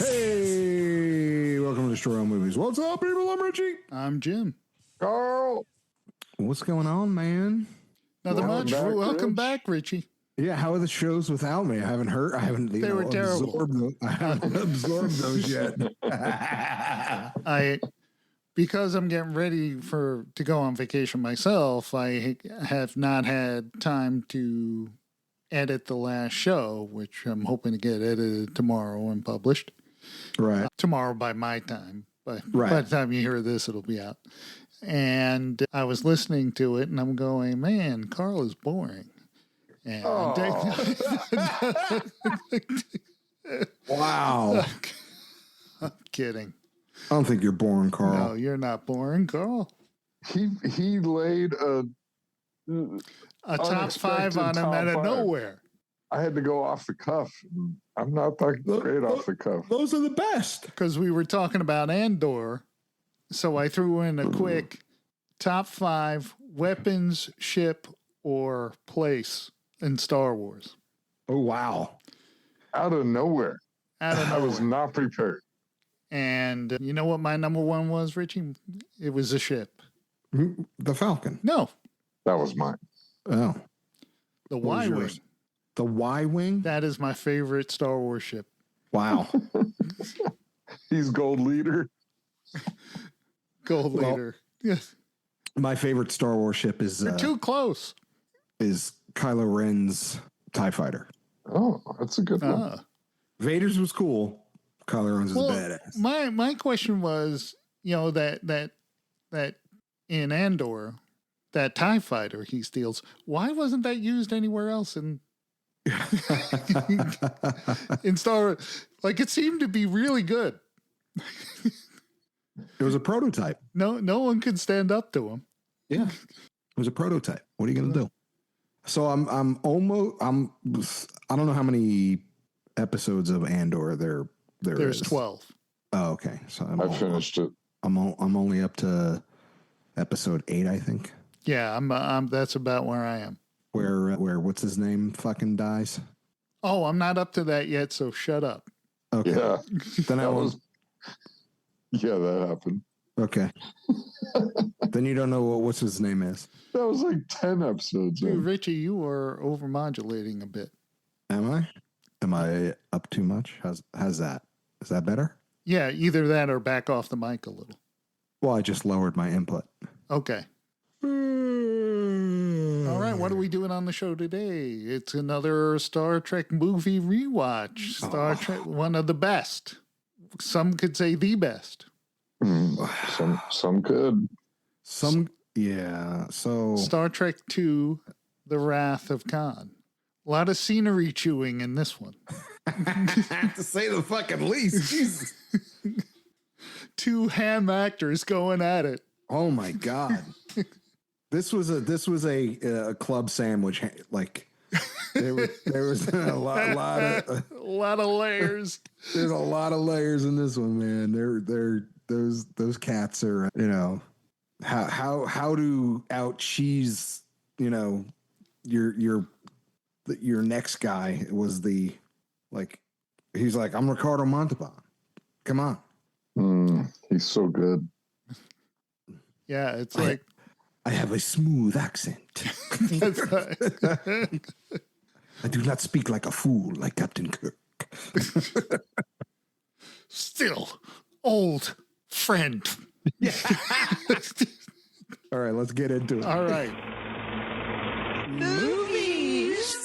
Hey, welcome to Destroy All Movies. What's up, people? I'm Richie. I'm Jim. Carl. What's going on, man? Nothing much. Welcome back, Richie. Yeah, how are the shows without me? I haven't heard. I haven't. They were terrible. I haven't absorbed those yet. Because I'm getting ready to go on vacation myself. I have not had time to edit the last show, which I'm hoping to get edited tomorrow and published. Right. Tomorrow by my time. But right. By the time you hear this, it'll be out. And I was listening to it, and I'm going, man, Carl is boring. And wow. I'm kidding. I don't think you're boring, Carl. No, you're not boring, Carl. He laid a top five on him out of nowhere. I had to go off the cuff. I'm not that great off the cuff. Those are the best. Because we were talking about Andor, so I threw in a quick top 5 weapons, ship, or place in Star Wars. Oh, wow. Out of nowhere. I was not prepared. And you know what my number one was, Richie? It was a ship. The Falcon. No. That was mine. Oh. The Y-Wing. The Y-Wing? That is my favorite Star Wars ship. Wow. He's gold leader. Gold leader. Yes. My favorite Star Wars ship is... You're too close. Is Kylo Ren's TIE Fighter. Oh, that's a good one. Vader's was cool. Kylo Ren's is badass. My question was, that in Andor, that TIE Fighter he steals, why wasn't that used anywhere else in Star Wars? Like, it seemed to be really good. It was a prototype. No one could stand up to him. Yeah. It was a prototype. What are you going to do? So I don't know how many episodes of Andor there's 12. Oh, okay. So I finished it. I'm only up to episode 8, I think. Yeah, I'm that's about where I am. Where what's his name fucking dies? Oh, I'm not up to that yet, so shut up. Okay. Yeah. Then Yeah, that happened. Okay. Then you don't know what's his name is. That was like 10 episodes. Dude, Richie, you are overmodulating a bit. Am I? Am I up too much? How's that? Is that better? Yeah, either that or back off the mic a little. Well, I just lowered my input. Okay. All right, what are we doing on the show today? It's another Star Trek movie rewatch. Star Trek, one of the best. Some could say the best. Some could. Yeah. So Star Trek II, The Wrath of Khan. A lot of scenery chewing in this one. To say the fucking least. Jesus. 2 ham actors going at it. Oh my God. This was a club sandwich. Like there was a lot of layers. There's a lot of layers in this one, man. Those cats are, how to out cheese, your next guy was he's like, I'm Ricardo Montalban. Come on. He's so good. Yeah, it's like I have a smooth accent. That's right. I do not speak like a fool, like Captain Kirk. Still, old friend. Yeah. All right, let's get into it. All right. Movies.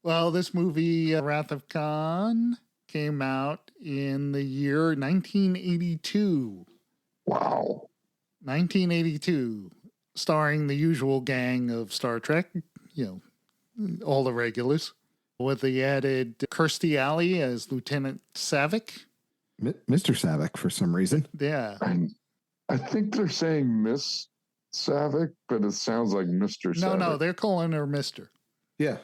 Well, this movie, Wrath of Khan, came out in the year 1982. Wow. 1982, starring the usual gang of Star Trek, all the regulars, with the added Kirstie Alley as Lieutenant Savick. Mr. Savick, for some reason. Yeah. I think they're saying Miss Savick, but it sounds like Mr. Savick. No, they're calling her Mr. Yeah,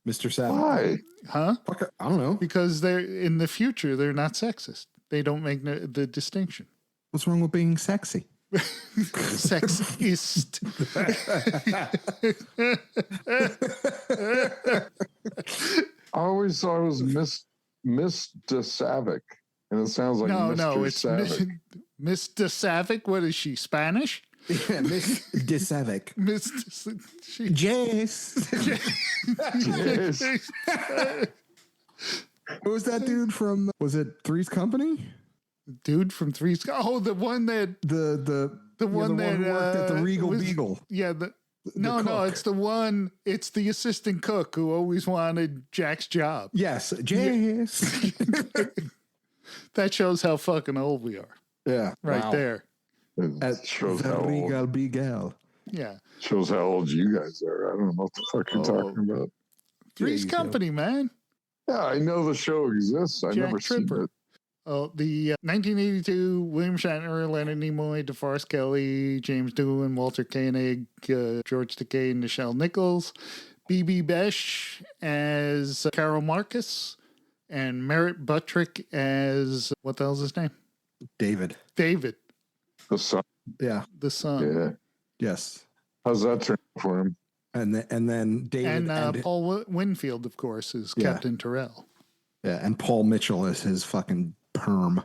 Mr. Savick. Why? Huh? Fuck, I don't know. Because they're in the future, they're not sexist. They don't make the distinction. What's wrong with being sexy? Sexist. I always thought it was Miss DeSavic, and it sounds like no, Mr. it's Savic. Miss DeSavic. What is she, Spanish? Yeah, Miss DeSavic. Miss Jess. Yes. Who was that dude from? Was it Three's Company? Dude from Three's. Oh, the one that The one that who worked at the Regal was- Beagle. Yeah, no, cook. it's the one. It's the assistant cook who always wanted Jack's job. Yes, Jess. That shows how fucking old we are, Yeah, right wow. there. It At shows the how old, Regal Beagle. Yeah, shows how old you guys are. I don't know what the fuck you're talking about. Three's you go. Company, man. Yeah, I know the show exists. I Jack never seen Tripper. it. Oh, the 1982 William Shatner, Leonard Nimoy, DeForest Kelly, James Doohan, Walter Koenig, George Takei, Nichelle Nichols, B.B. Besh as Carol Marcus, and Merritt Buttrick as what the hell's his name? David. David, The son. Yeah. the son. Yeah. Yes. How's that turn for him? And then David And Paul Winfield, of course, is Yeah. Captain Terrell. yeah, and Paul Mitchell is his fucking perm.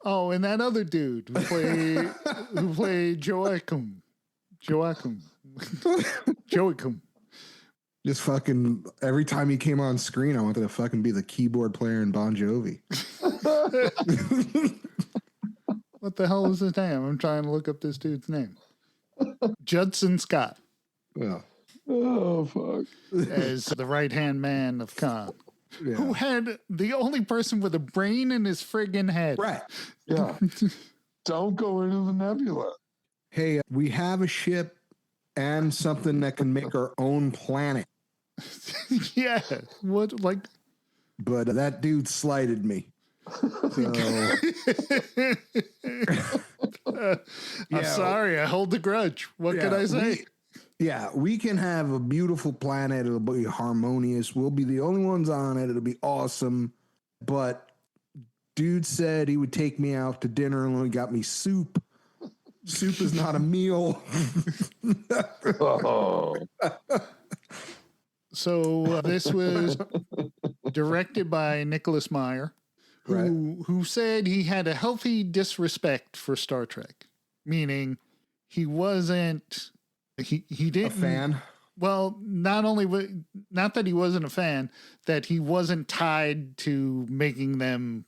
Oh, and that other dude who played Joachim. Just fucking every time he came on screen, I wanted to fucking be the keyboard player in Bon Jovi. What the hell is his name? I'm trying to look up this dude's name. Judson Scott Yeah. Oh, fuck. as the right-hand man of Khan, Yeah. who had the only person with a brain in his friggin' head. Right. Yeah. Don't go into the nebula. Hey, we have a ship and something that can make our own planet. Yeah. What, like... But that dude slighted me. So, I'm sorry, I hold the grudge. What can I say? We can have a beautiful planet. It'll be harmonious. We'll be the only ones on it. It'll be awesome. But dude said he would take me out to dinner and only got me soup. Soup is not a meal. Oh. So this was directed by Nicholas Meyer, who said he had a healthy disrespect for Star Trek, meaning he wasn't he didn't A fan. Well, not that he wasn't a fan, that he wasn't tied to making them,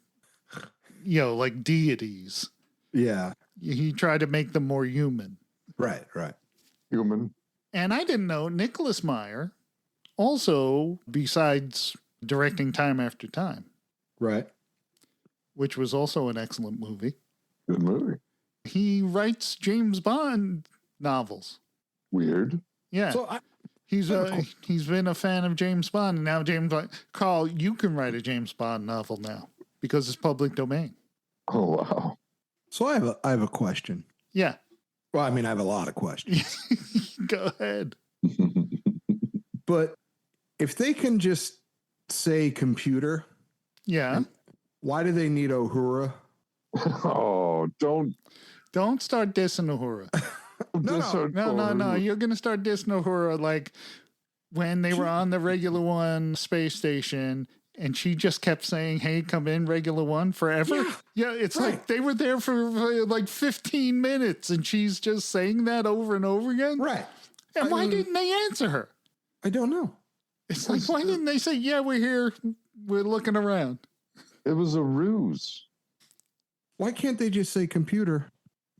like deities. Yeah. He tried to make them more human. Right. Human. And I didn't know Nicholas Meyer also, besides directing Time After Time, Right. which was also an excellent movie, Good movie. he writes James Bond novels. Weird. Yeah. So He's been a fan of James Bond, and now James Bond. Carl, you can write a James Bond novel now because it's public domain. Oh, wow. So I have a question. Yeah. Well, I mean, I have a lot of questions. Go ahead. But if they can just say computer, Yeah. why do they need Uhura? Oh, don't. Don't start dissing Uhura. No. You're going to start dissing Uhura like when they were on the regular one space station and she just kept saying, hey, come in, regular one, forever. Yeah, it's right. like they were there for like 15 minutes and she's just saying that over and over again. Right. And why didn't they answer her? I don't know. It's like, why didn't they say, yeah, we're here, we're looking around? It was a ruse. Why can't they just say computer,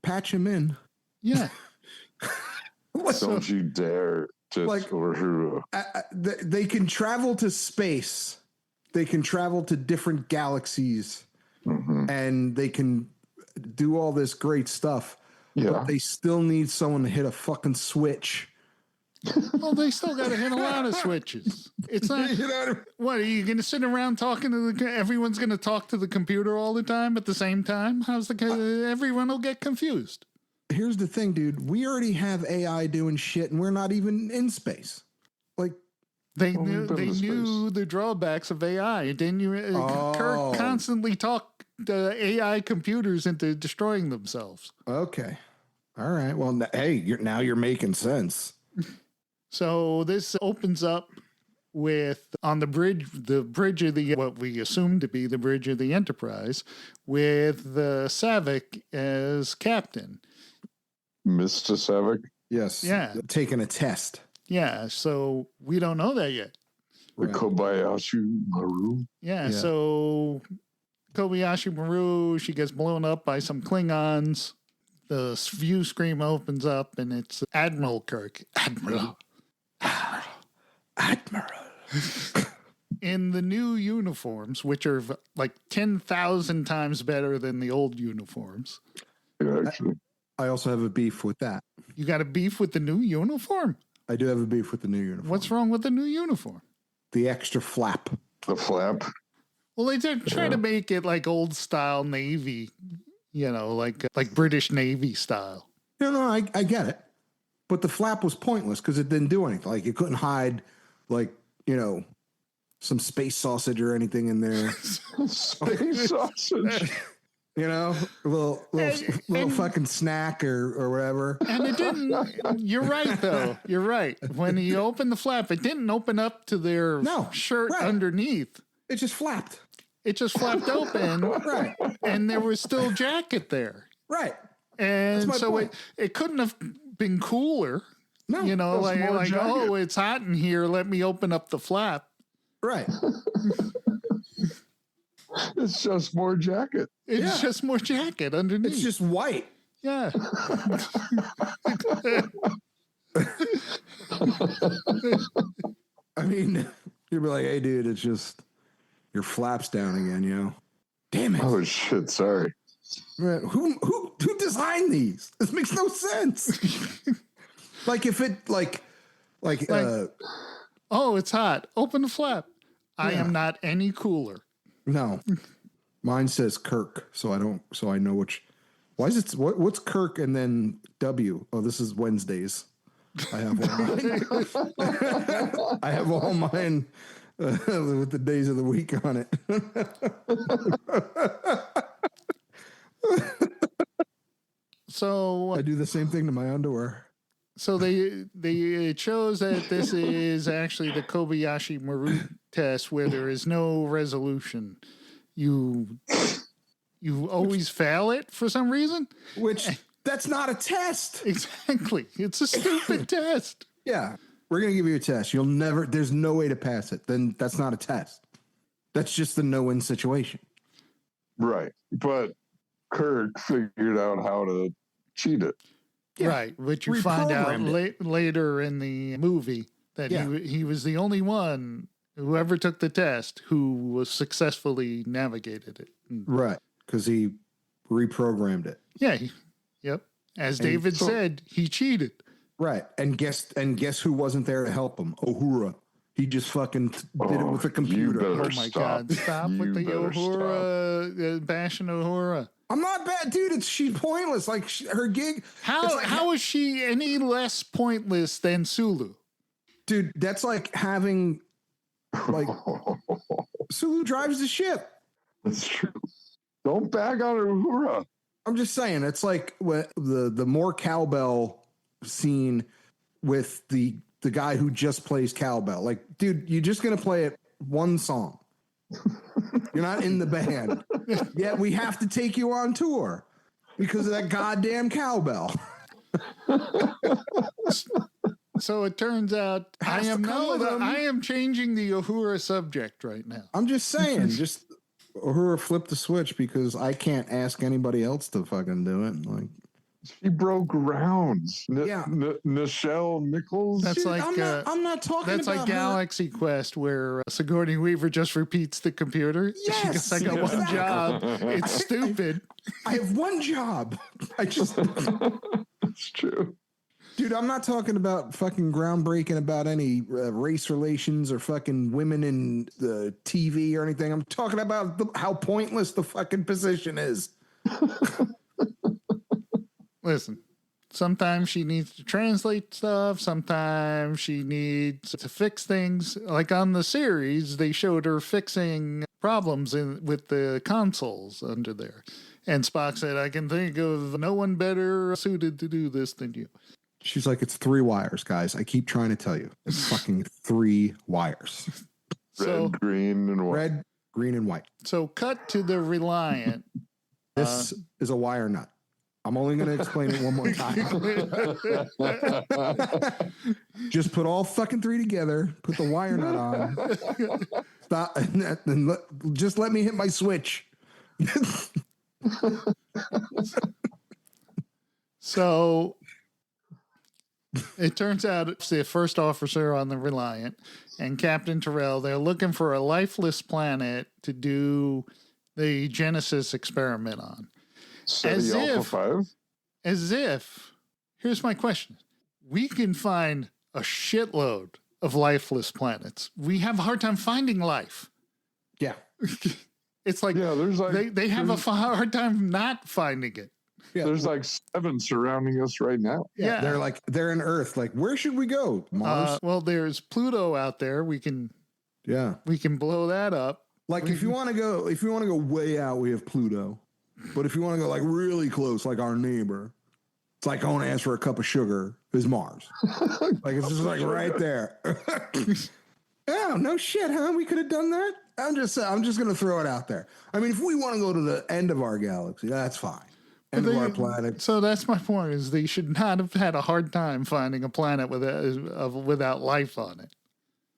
patch him in? Yeah. Don't you dare just Uhura. They can travel to space. They can travel to different galaxies. Mm-hmm. And they can do all this great stuff. Yeah. But they still need someone to hit a fucking switch. Well, they still got to hit a lot of switches. It's not, You know what I mean? what, are you going to sit around talking to everyone's going to talk to the computer all the time at the same time? Everyone will get confused. Here's the thing, dude. We already have AI doing shit and we're not even in space. Like, They Well, knew we've been to the drawbacks of AI. Didn't you? Kirk constantly the AI computers into destroying themselves. Okay. All right. Well, hey, now you're making sense. So this opens up with on the bridge of the what we assume to be the bridge of the Enterprise, with the Savick as captain. Mr. Savick? Yes. Yeah. Taking a test. Yeah, so we don't know that yet. The Right. Kobayashi Maru? Yeah, so Kobayashi Maru, she gets blown up by some Klingons. The view screen opens up and it's Admiral Kirk. Admiral. In the new uniforms, which are like 10,000 times better than the old uniforms. Yeah, actually. I also have a beef with that. You got a beef with the new uniform? I do have a beef with the new uniform. What's wrong with the new uniform? The extra flap. The flap? Well, they did try to make it like old style Navy, like British Navy style. No, I get it. But the flap was pointless because it didn't do anything. Like, you couldn't hide, some space sausage or anything in there. Space sausage. A little fucking snack or whatever. And it didn't. You're right, though. You're right. When he opened the flap, it didn't open up to their shirt underneath. It just flapped. It just flapped open. Right. And there was still jacket there. Right. And so it couldn't have been cooler. No. It's hot in here. Let me open up the flap. Right. It's just more jacket. It's just more jacket underneath. It's just white. Yeah. I mean, you'd be like, hey, dude, it's just your flaps down again, Damn it. Oh, shit. Sorry. Man, who designed these? This makes no sense. If it oh, it's hot. Open the flap. I am not any cooler. No. Mine says Kirk, so I know which. Why is it what's Kirk and then W? Oh, this is Wednesdays. I have all mine. I have all mine with the days of the week on it. So I do the same thing to my underwear. So they chose that this is actually the Kobayashi Maru test where there is no resolution. You always fail it for some reason. Which that's not a test. Exactly. It's a stupid test. Yeah. We're gonna give you a test. There's no way to pass it. Then that's not a test. That's just the no-win situation. Right. But Kirk figured out how to cheat it. Yeah. Right, which you find out later in the movie that he was the only one who ever took the test who was successfully navigated it. Right, because he reprogrammed it. Yeah, yep. As David said, he cheated. Right, and guess who wasn't there to help him? Uhura. He just fucking did it with a computer. Oh my God! Stop with the Uhura bashing Uhura. I'm not bad, dude. She's pointless. Like her gig. How is she any less pointless than Sulu? Dude, that's like having Sulu drives the ship. That's true. Don't bag on Uhura. I'm just saying, it's like the more cowbell scene with the guy who just plays cowbell. Like, dude, you're just gonna play it one song. You're not in the band. Yet we have to take you on tour because of that goddamn cowbell. So it turns out I am changing the Uhura subject right now. I'm just saying, Uhura flipped the switch because I can't ask anybody else to fucking do it. Like, she broke grounds. Nichelle Nichols. That's dude, like I'm not talking. That's about like Galaxy Quest, where Sigourney Weaver just repeats the computer. Yes, she goes, I got one job. It's stupid. I have one job. It's true. Dude, I'm not talking about fucking groundbreaking about any race relations or fucking women in the TV or anything. I'm talking about how pointless the fucking position is. Listen, sometimes she needs to translate stuff. Sometimes she needs to fix things. Like on the series, they showed her fixing problems with the consoles under there. And Spock said, I can think of no one better suited to do this than you. She's like, it's 3 wires, guys. I keep trying to tell you. It's fucking 3 wires. Red, green, and white. Red, green, and white. So cut to the Reliant. This is a wire nut. I'm only going to explain it one more time. Just put all fucking 3 together. Put the wire nut on. Stop. And just let me hit my switch. So it turns out it's the first officer on the Reliant and Captain Terrell. They're looking for a lifeless planet to do the Genesis experiment on. SETI Alpha 5? As if, here's my question. We can find a shitload of lifeless planets. We have a hard time finding life. Yeah. It's like, there's like they have a hard time not finding it. Yeah. There's like 7 surrounding us right now. Yeah. They're in Earth. Like, where should we go? Mars? Well, there's Pluto out there. We can blow that up. Like, if you want to go way out, we have Pluto. But if you want to go like really close, like our neighbor, it's like going to ask for a cup of sugar, is Mars. Like, it's just like right there. Oh, no shit, huh? We could have done that. I'm just going to throw it out there. I mean, if we want to go to the end of our galaxy, that's fine. End of our planet. So that's my point, is they should not have had a hard time finding a planet without life on it.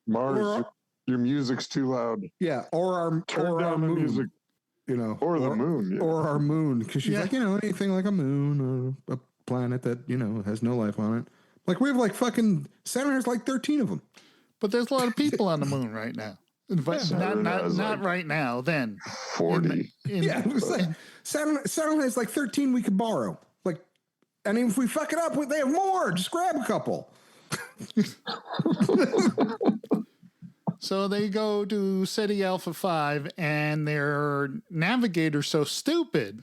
Mars, your music's too loud. Yeah, or our moon. Music. You know, or the moon. Yeah. Or our moon. Because she's like, anything like a moon or a planet that, has no life on it. Like, we have like fucking, Saturn has like 13 of them. But there's a lot of people on the moon right now. But not like right now, then. 40. It was like Saturn has like 13 we could borrow. Like, and if we fuck it up, they have more. Just grab a couple. So they go to SETI Alpha 5, and their navigator's so stupid,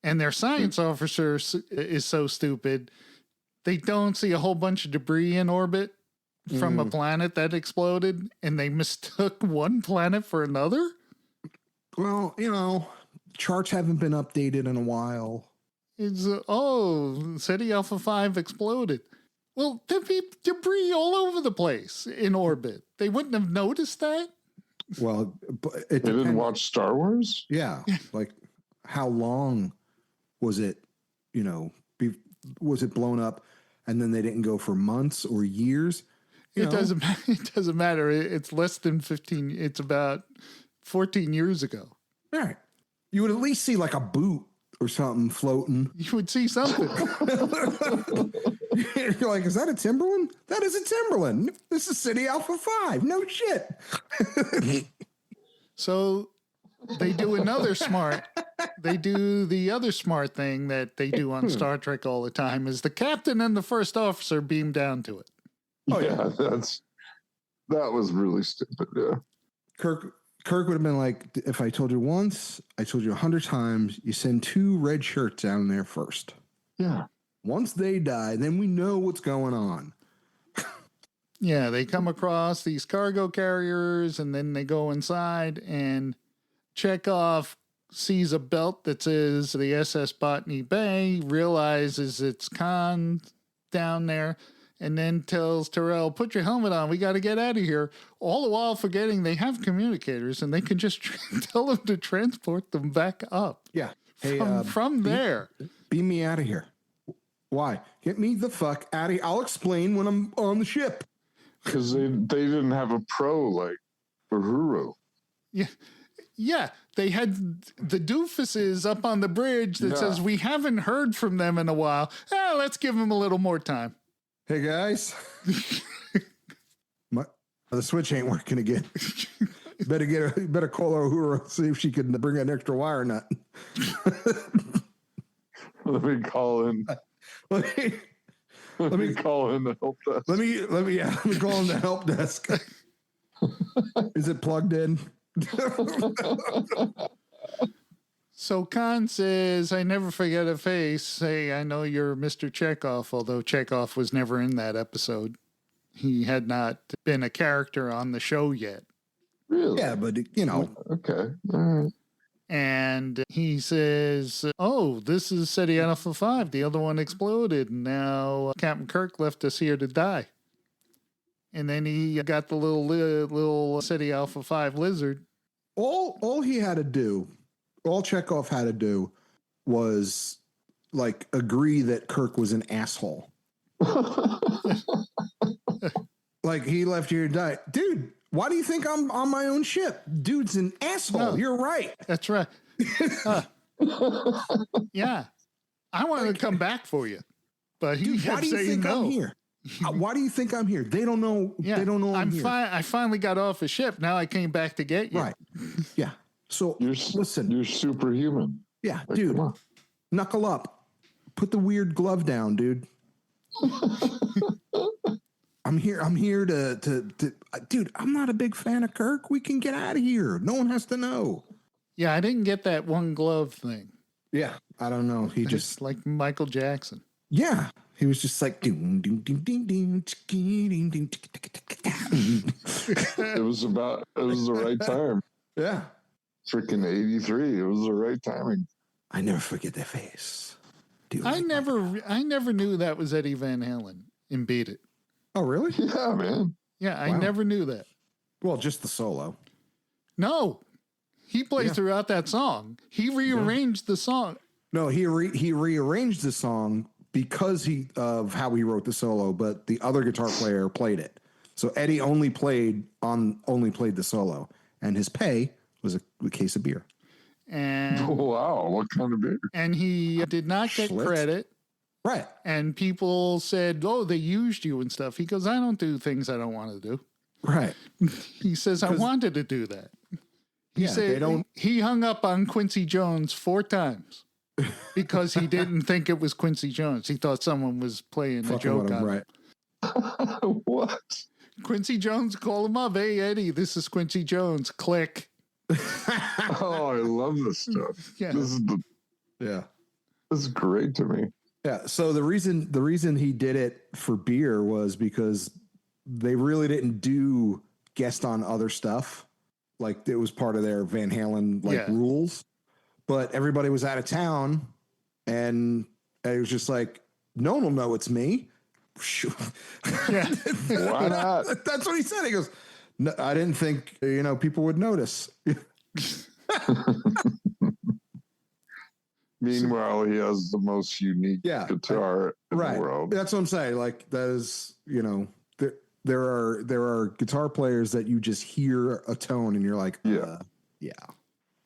and their science officer is so stupid, they don't see a whole bunch of debris in orbit from a planet that exploded, and they mistook one planet for another? Well, charts haven't been updated in a while. It's, SETI Alpha 5 exploded. Well, there'd be debris all over the place in orbit. They wouldn't have noticed that? Well, they didn't watch Star Wars? Yeah. Like, how long was it, was it blown up and then they didn't go for months or years? It doesn't matter. It's less than 15. It's about 14 years ago. All right. You would at least see like a boot or something floating. You would see something. You're like, is that a Timberland? That is a Timberland. This is SETI Alpha 5. No shit. So they do another they do the other smart thing that they do on Star Trek all the time, is the captain and the first officer beam down to it. Oh yeah, that was really stupid. Yeah. Kirk would have been like, if I told you once, I told you 100 times, you send 2 red shirts down there first. Yeah. Once they die, then we know what's going on. Yeah, they come across these cargo carriers, and then they go inside, and Chekhov sees a belt that says the SS Botany Bay, realizes it's Khan down there, and then tells Terrell, put your helmet on, we got to get out of here. All the while forgetting they have communicators, and they can just tell them to transport them back up. Yeah. Hey, from there. Beam me out of here. Why? Get me the fuck out of here. I'll explain when I'm on the ship. Because they didn't have a pro like Uhuru. Yeah. They had the doofuses up on the bridge that says, we haven't heard from them in a while. Let's give them a little more time. Hey, guys. The switch ain't working again. Better call Uhuru, see if she can bring an extra wire nut. Let me call in. Let me call in the help desk. Let me call in the help desk. Is it plugged in? So Khan says, I never forget a face. Hey, I know you're Mr. Chekhov, although Chekhov was never in that episode. He had not been a character on the show yet. Really? Yeah, but you know, Okay. All right. And he says, "Oh, this is SETI Alpha 5. The other one exploded. And now Captain Kirk left us here to die." And then he got the little SETI Alpha 5 lizard. all he had to do, all Chekhov had to do, was like agree that Kirk was an asshole. Like he left here to die, dude. Why do you think I'm on my own ship? Dude's an asshole. No. You're right. That's right. Yeah. I wanted to come back for you. But he Dude, why kept do you saying think no. I'm here? Why do you think I'm here? They don't know. Yeah. They don't know I'm here. I finally got off a ship. Now I came back to get you. Right. Yeah. So listen. You're superhuman. Yeah, Like, dude. come on. Knuckle up. Put the weird glove down, dude. I'm here to dude, I'm not a big fan of Kirk. We can get out of here. No one has to know. Yeah, I didn't get that one glove thing. Yeah. I don't know. He It's just like Michael Jackson. yeah. He was just like doom, doom, doom, doom, doom, doom, doom. It was the right time. Yeah. Freaking 83. It was the right timing. I never forget their face. Dude, I never knew that was Eddie Van Halen in Beat It. Oh, really? Yeah, man. Yeah, I Wow. never knew that. Well, just the solo. No, he plays Yeah. throughout that song. He rearranged the song. No, he rearranged the song because of how he wrote the solo, but the other guitar player played it. So Eddie only played the solo, and his pay was a case of beer. And Wow, what kind of beer? and he did not get Schlitz? credit. Right. And people said, "Oh, they used you and stuff." He goes, "I don't do things I don't want to do." Right. He says, "I wanted to do that." He Yeah, said they don't. he hung up on Quincy Jones 4 times because he didn't think it was Quincy Jones. He thought someone was playing a Fucking joke with him, on him. right. What? Quincy Jones called him up. "Hey, Eddie, this is Quincy Jones." Click. Oh, I love this stuff. Yeah. This is great to me. Yeah. So the reason he did it for beer was because they really didn't do guest on other stuff. Like it was part of their Van Halen rules, but everybody was out of town, and it was just like, no one will know it's me. Yeah. Why not? That's what he said. He goes, no, I didn't think people would notice. Meanwhile, he has the most unique guitar in the world. That's what I'm saying. Like that is, there are guitar players that you just hear a tone and you're like, yeah,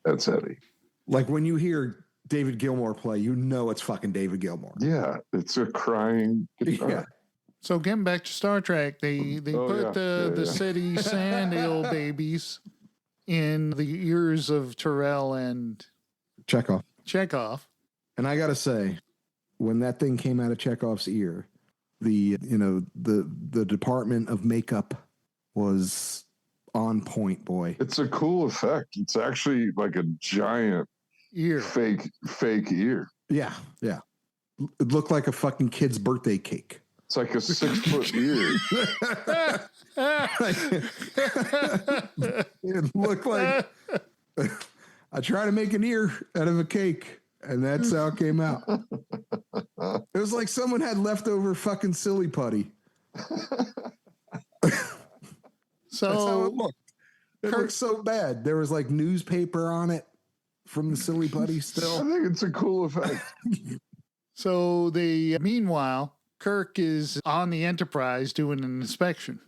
That's Eddie. Like when you hear David Gilmour play, it's fucking David Gilmour. Yeah, it's a crying guitar. Yeah. So getting back to Star Trek, they put the SETI sand ale babies in the ears of Terrell and Chekhov. And I gotta say, when that thing came out of Chekhov's ear, the department of makeup was on point, boy. It's a cool effect. It's actually like a giant ear, fake ear. Yeah. It looked like a fucking kid's birthday cake. It's like a 6-foot ear. It looked like I tried to make an ear out of a cake, and that's how it came out. It was like someone had leftover fucking silly putty. So that's how it looked. It looked so bad. There was like newspaper on it from the silly putty still. I think it's a cool effect. So meanwhile, Kirk is on the Enterprise doing an inspection,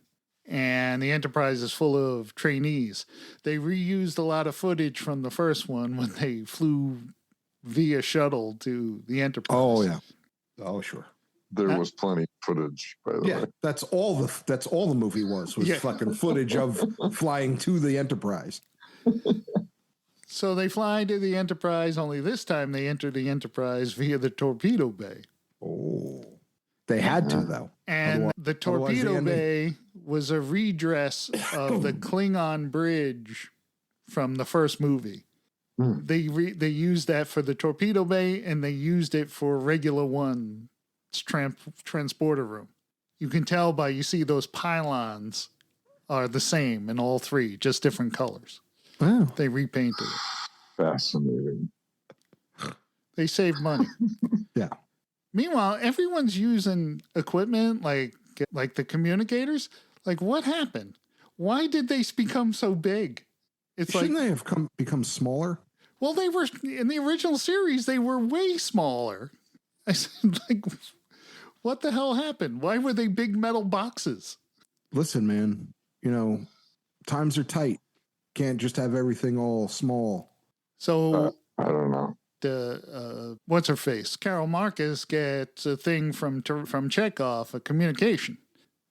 and the Enterprise is full of trainees. They reused a lot of footage from the first one when they flew via shuttle to the Enterprise. Oh yeah. Oh sure. There was plenty of footage, by the way. That's all the movie was fucking footage of flying to the Enterprise. So they fly to the Enterprise, only this time they enter the Enterprise via the torpedo bay. Oh. They had to, though. And the torpedo bay was a redress of the Klingon bridge from the first movie. They used that for the torpedo bay, and they used it for regular one's transporter room. You can tell you see those pylons are the same in all three, just different colors. Wow. They repainted it. Fascinating. They save money. Yeah. Meanwhile, everyone's using equipment like the communicators. Like, what happened? Why did they become so big? It's Shouldn't they have become smaller? well, they were in the original series. They were way smaller. I said, like, what the hell happened? Why were they big metal boxes? Listen, man, you know, times are tight. Can't just have everything all small. So I don't know. the what's her face? Carol Marcus gets a thing from Chekhov, a communication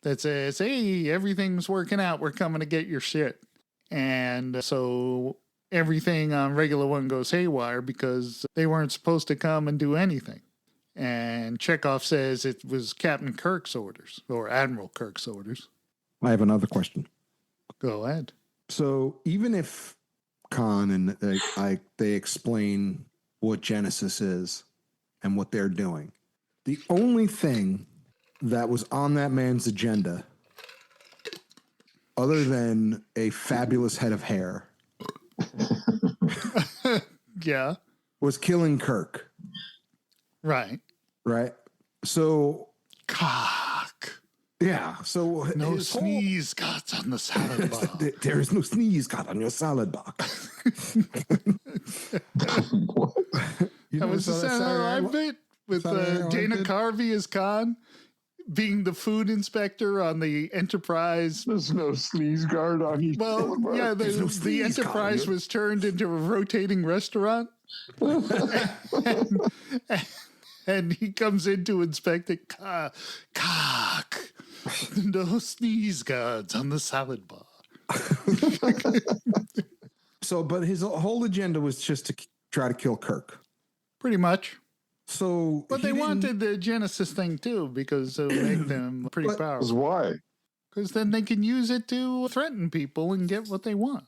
that says, "Hey, everything's working out. We're coming to get your shit." And so everything on Regular One goes haywire because they weren't supposed to come and do anything. And Chekhov says it was Captain Kirk's orders or Admiral Kirk's orders. I have another question. Go ahead. So even if Khan and they explain what Genesis is and what they're doing, the only thing that was on that man's agenda, other than a fabulous head of hair, Yeah. was killing Kirk. Right. Right. So Cock. yeah. So No his whole- sneeze guts on the salad bar. There is no sneeze cut on your salad box. What? You That never was the saw that Saturday Night Saturday bit with Saturday Night Live Dana bit? Carvey as Khan, being the food inspector on the Enterprise. There's no sneeze guard on you. Well, yeah, There's no the sneeze guard Enterprise here. was turned into a rotating restaurant. And he comes in to inspect it. Cock. No sneeze guards on the salad bar. So, but his whole agenda was just to try to kill Kirk. Pretty much. So, But he they didn't- wanted the Genesis thing too because it would make them pretty But- That's powerful. why. Because then they can use it to threaten people and get what they want.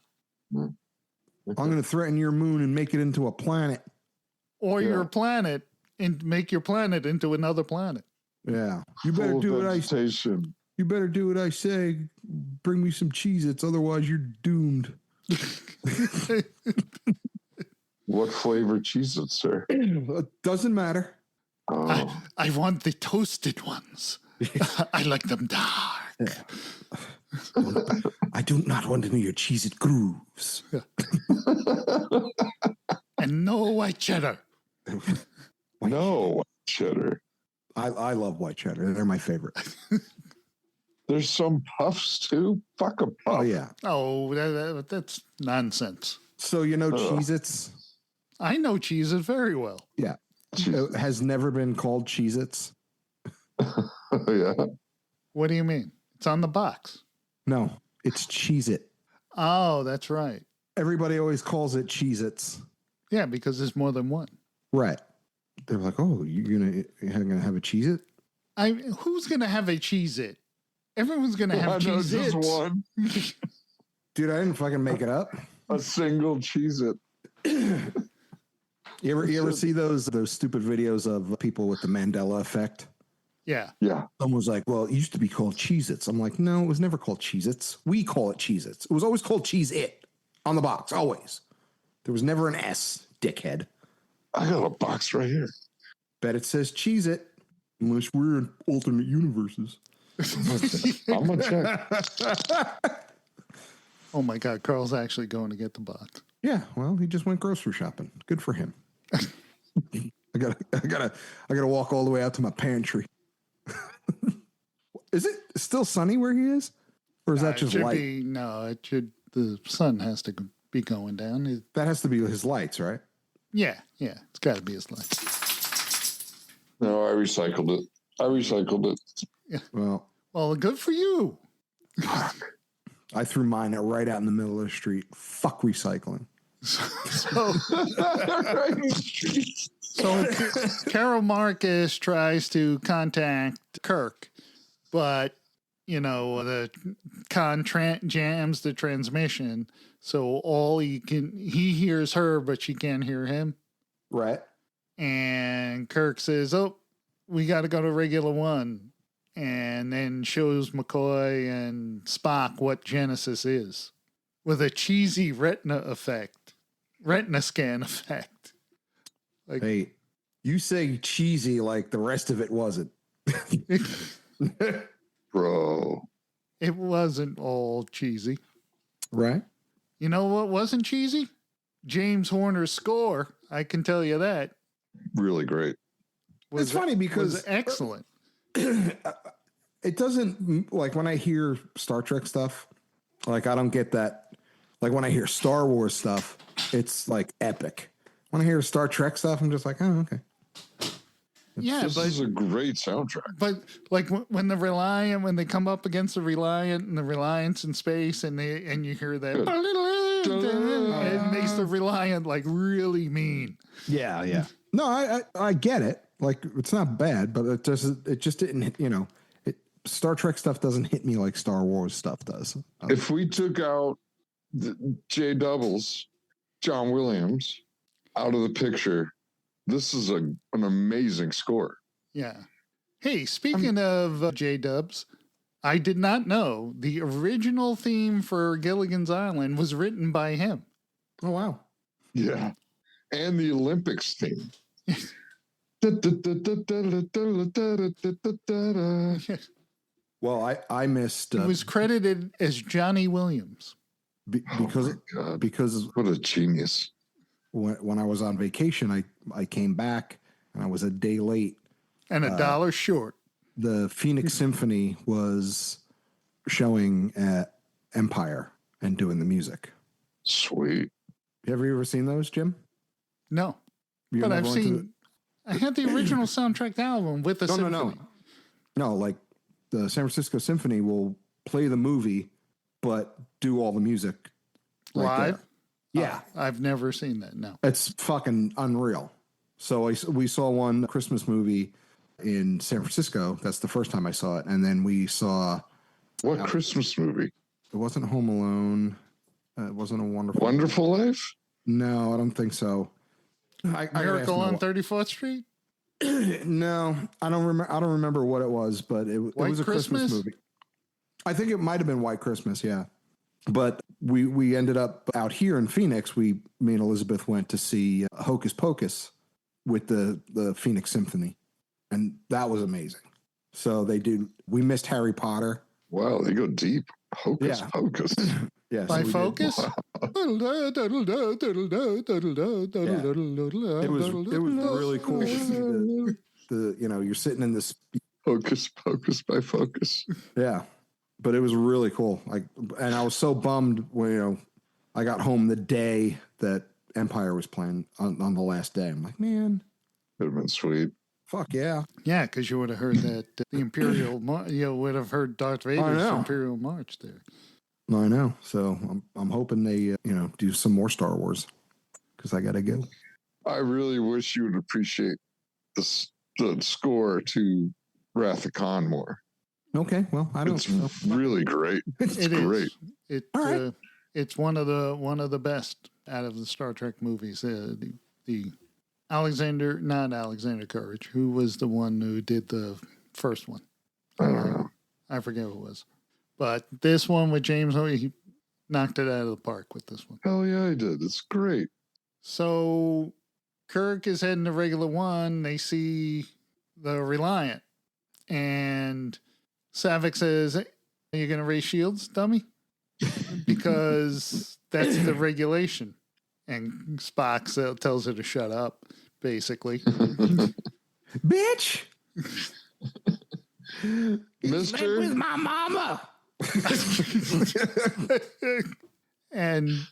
I'm going to threaten your moon and make it into a planet. Or Yeah. your planet and make your planet into another planet. Yeah, you better Full do what I. vegetation. You better do what I say. Bring me some Cheez-Its, otherwise you're doomed. What flavor Cheez-Its, sir? It doesn't matter. Oh, I want the toasted ones. I like them dark. I do not want any of your Cheez-It grooves. And no white cheddar. no, cheddar. I love white cheddar. They're my favorite. There's some puffs too. Fuck a puff. Oh yeah. Oh, that's nonsense. So you know Ugh. Cheez-Its? I know cheeses very well. Yeah. Jesus. It has never been called Cheez-Its. Yeah. What do you mean? It's on the box. No, it's Cheez-It. Oh, that's right. Everybody always calls it Cheez-Its. Yeah, because there's more than one. Right. They're like, oh, you're gonna have a Cheez-It? Who's gonna have a Cheez-It? Everyone's gonna have I know Cheez-Its. just one. Dude, I didn't fucking make it up. A single Cheez-It. You ever see those stupid videos of people with the Mandela effect? Yeah. Yeah. Someone's like, well, it used to be called Cheez-Its. I'm like, no, it was never called Cheez-Its. We call it Cheez-Its. It was always called Cheez-It on the box, always. There was never an S, dickhead. I got a box right here. Bet it says Cheez-It, unless we're in alternate universes. I'm gonna check. Oh my God, Carl's actually going to get the box. Yeah, well, he just went grocery shopping. Good for him. I gotta walk all the way out to my pantry. Is it still sunny where he is, or is that It just should light? be, no, it should. The sun has to be going down. That has to be his lights, right? Yeah, it's got to be his light. No, I recycled it. Well, good for you. I threw mine right out in the middle of the street. Fuck recycling. So, Right in the street. so Carol Marcus tries to contact Kirk, but the con jams the transmission, so he hears her, but she can't hear him. Right. And Kirk says, "Oh, we got to go to Regular One." and then shows McCoy and Spock what Genesis is with a cheesy retina scan effect. Like, hey, you say cheesy like the rest of it wasn't. Bro. it wasn't all cheesy. Right? You know what wasn't cheesy? James Horner's score. I can tell you that. Really great. It's funny because was excellent. It doesn't, like, when I hear Star Trek stuff, like, I don't get that. Like, when I hear Star Wars stuff, it's like epic. When I hear Star Trek stuff, I'm just like, oh, okay. This is a great soundtrack. But like when the Reliant, when they come up against the Reliant and the Reliant's in space, and you hear that, it makes the Reliant like really mean. Yeah. No, I get it. Like, it's not bad, but it just didn't, Star Trek stuff doesn't hit me like Star Wars stuff does. If we took out J Doubles, John Williams, out of the picture, this is an amazing score. Yeah. Hey, speaking of J-Dubs, I did not know the original theme for Gilligan's Island was written by him. Oh, wow. Yeah. And the Olympics theme. Well, I missed. It was credited as Johnny Williams. Because what a genius. When I was on vacation, I came back and I was a day late. And $1 short. The Phoenix Symphony was showing at Empire and doing the music. Sweet. Have you ever seen those, Jim? No. But I've seen... I had the original soundtrack album with the symphony. No, like the San Francisco Symphony will play the movie, but do all the music live. Yeah. I've never seen that. No. It's fucking unreal. So we saw one Christmas movie in San Francisco. That's the first time I saw it. And then we saw... What Christmas movie? It wasn't Home Alone. It wasn't a Wonderful Life? No, I don't think so. Miracle on 34th Street? No, I don't remember what it was, but it was a Christmas movie. I think it might have been White Christmas, yeah. But we ended up out here in Phoenix. Me and Elizabeth went to see Hocus Pocus with the Phoenix Symphony, and that was amazing. So we missed Harry Potter. Wow, they go deep. Hocus Pocus. Yeah, by Focus. Wow. It was really cool to see you're sitting in this Hocus Pocus by Focus. Yeah, but it was really cool. And I was so bummed when I got home the day that Empire was playing on the last day. I'm like, man, would have been sweet. Fuck yeah. Yeah, because you would have heard that the Imperial, would have heard Darth Vader's Imperial March there. No, I know. So I'm hoping they, do some more Star Wars because I got to go. I really wish you would appreciate the score to Wrath of Khan more. Okay, well, I don't. It's really great. It's great. It's one of the best out of the Star Trek movies. The not Alexander Courage, who was the one who did the first one. I don't know. I forget who it was. But this one with James, he knocked it out of the park with this one. Hell yeah, he did. It's great. So Kirk is heading to Regular One. They see the Reliant. And Saavik says, "Are you going to raise shields, dummy?" Because that's the regulation. And Spock tells her to shut up, basically. Bitch! Mister? With my mama! And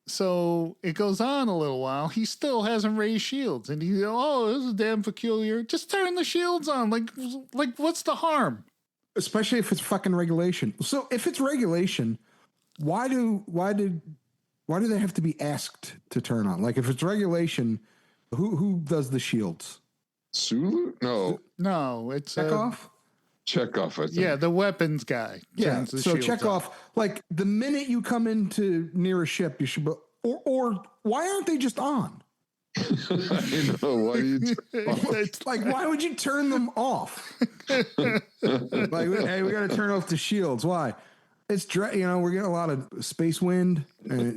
so it goes on a little while. He still hasn't raised shields. And he's, this is damn peculiar. Just turn the shields on. Like what's the harm? Especially if it's fucking regulation. So if it's regulation, why do they have to be asked to turn on? Like if it's regulation, who does the shields? Sulu? No, it's Chekhov. Chekhov, I think. Yeah, the weapons guy. Yeah, so Chekhov, like the minute you come into near a ship, you should, or why aren't they just on? I know. Why do you? It's Like, why would you turn them off? Like, hey, we got to turn off the shields. Why? It's we're getting a lot of space wind, and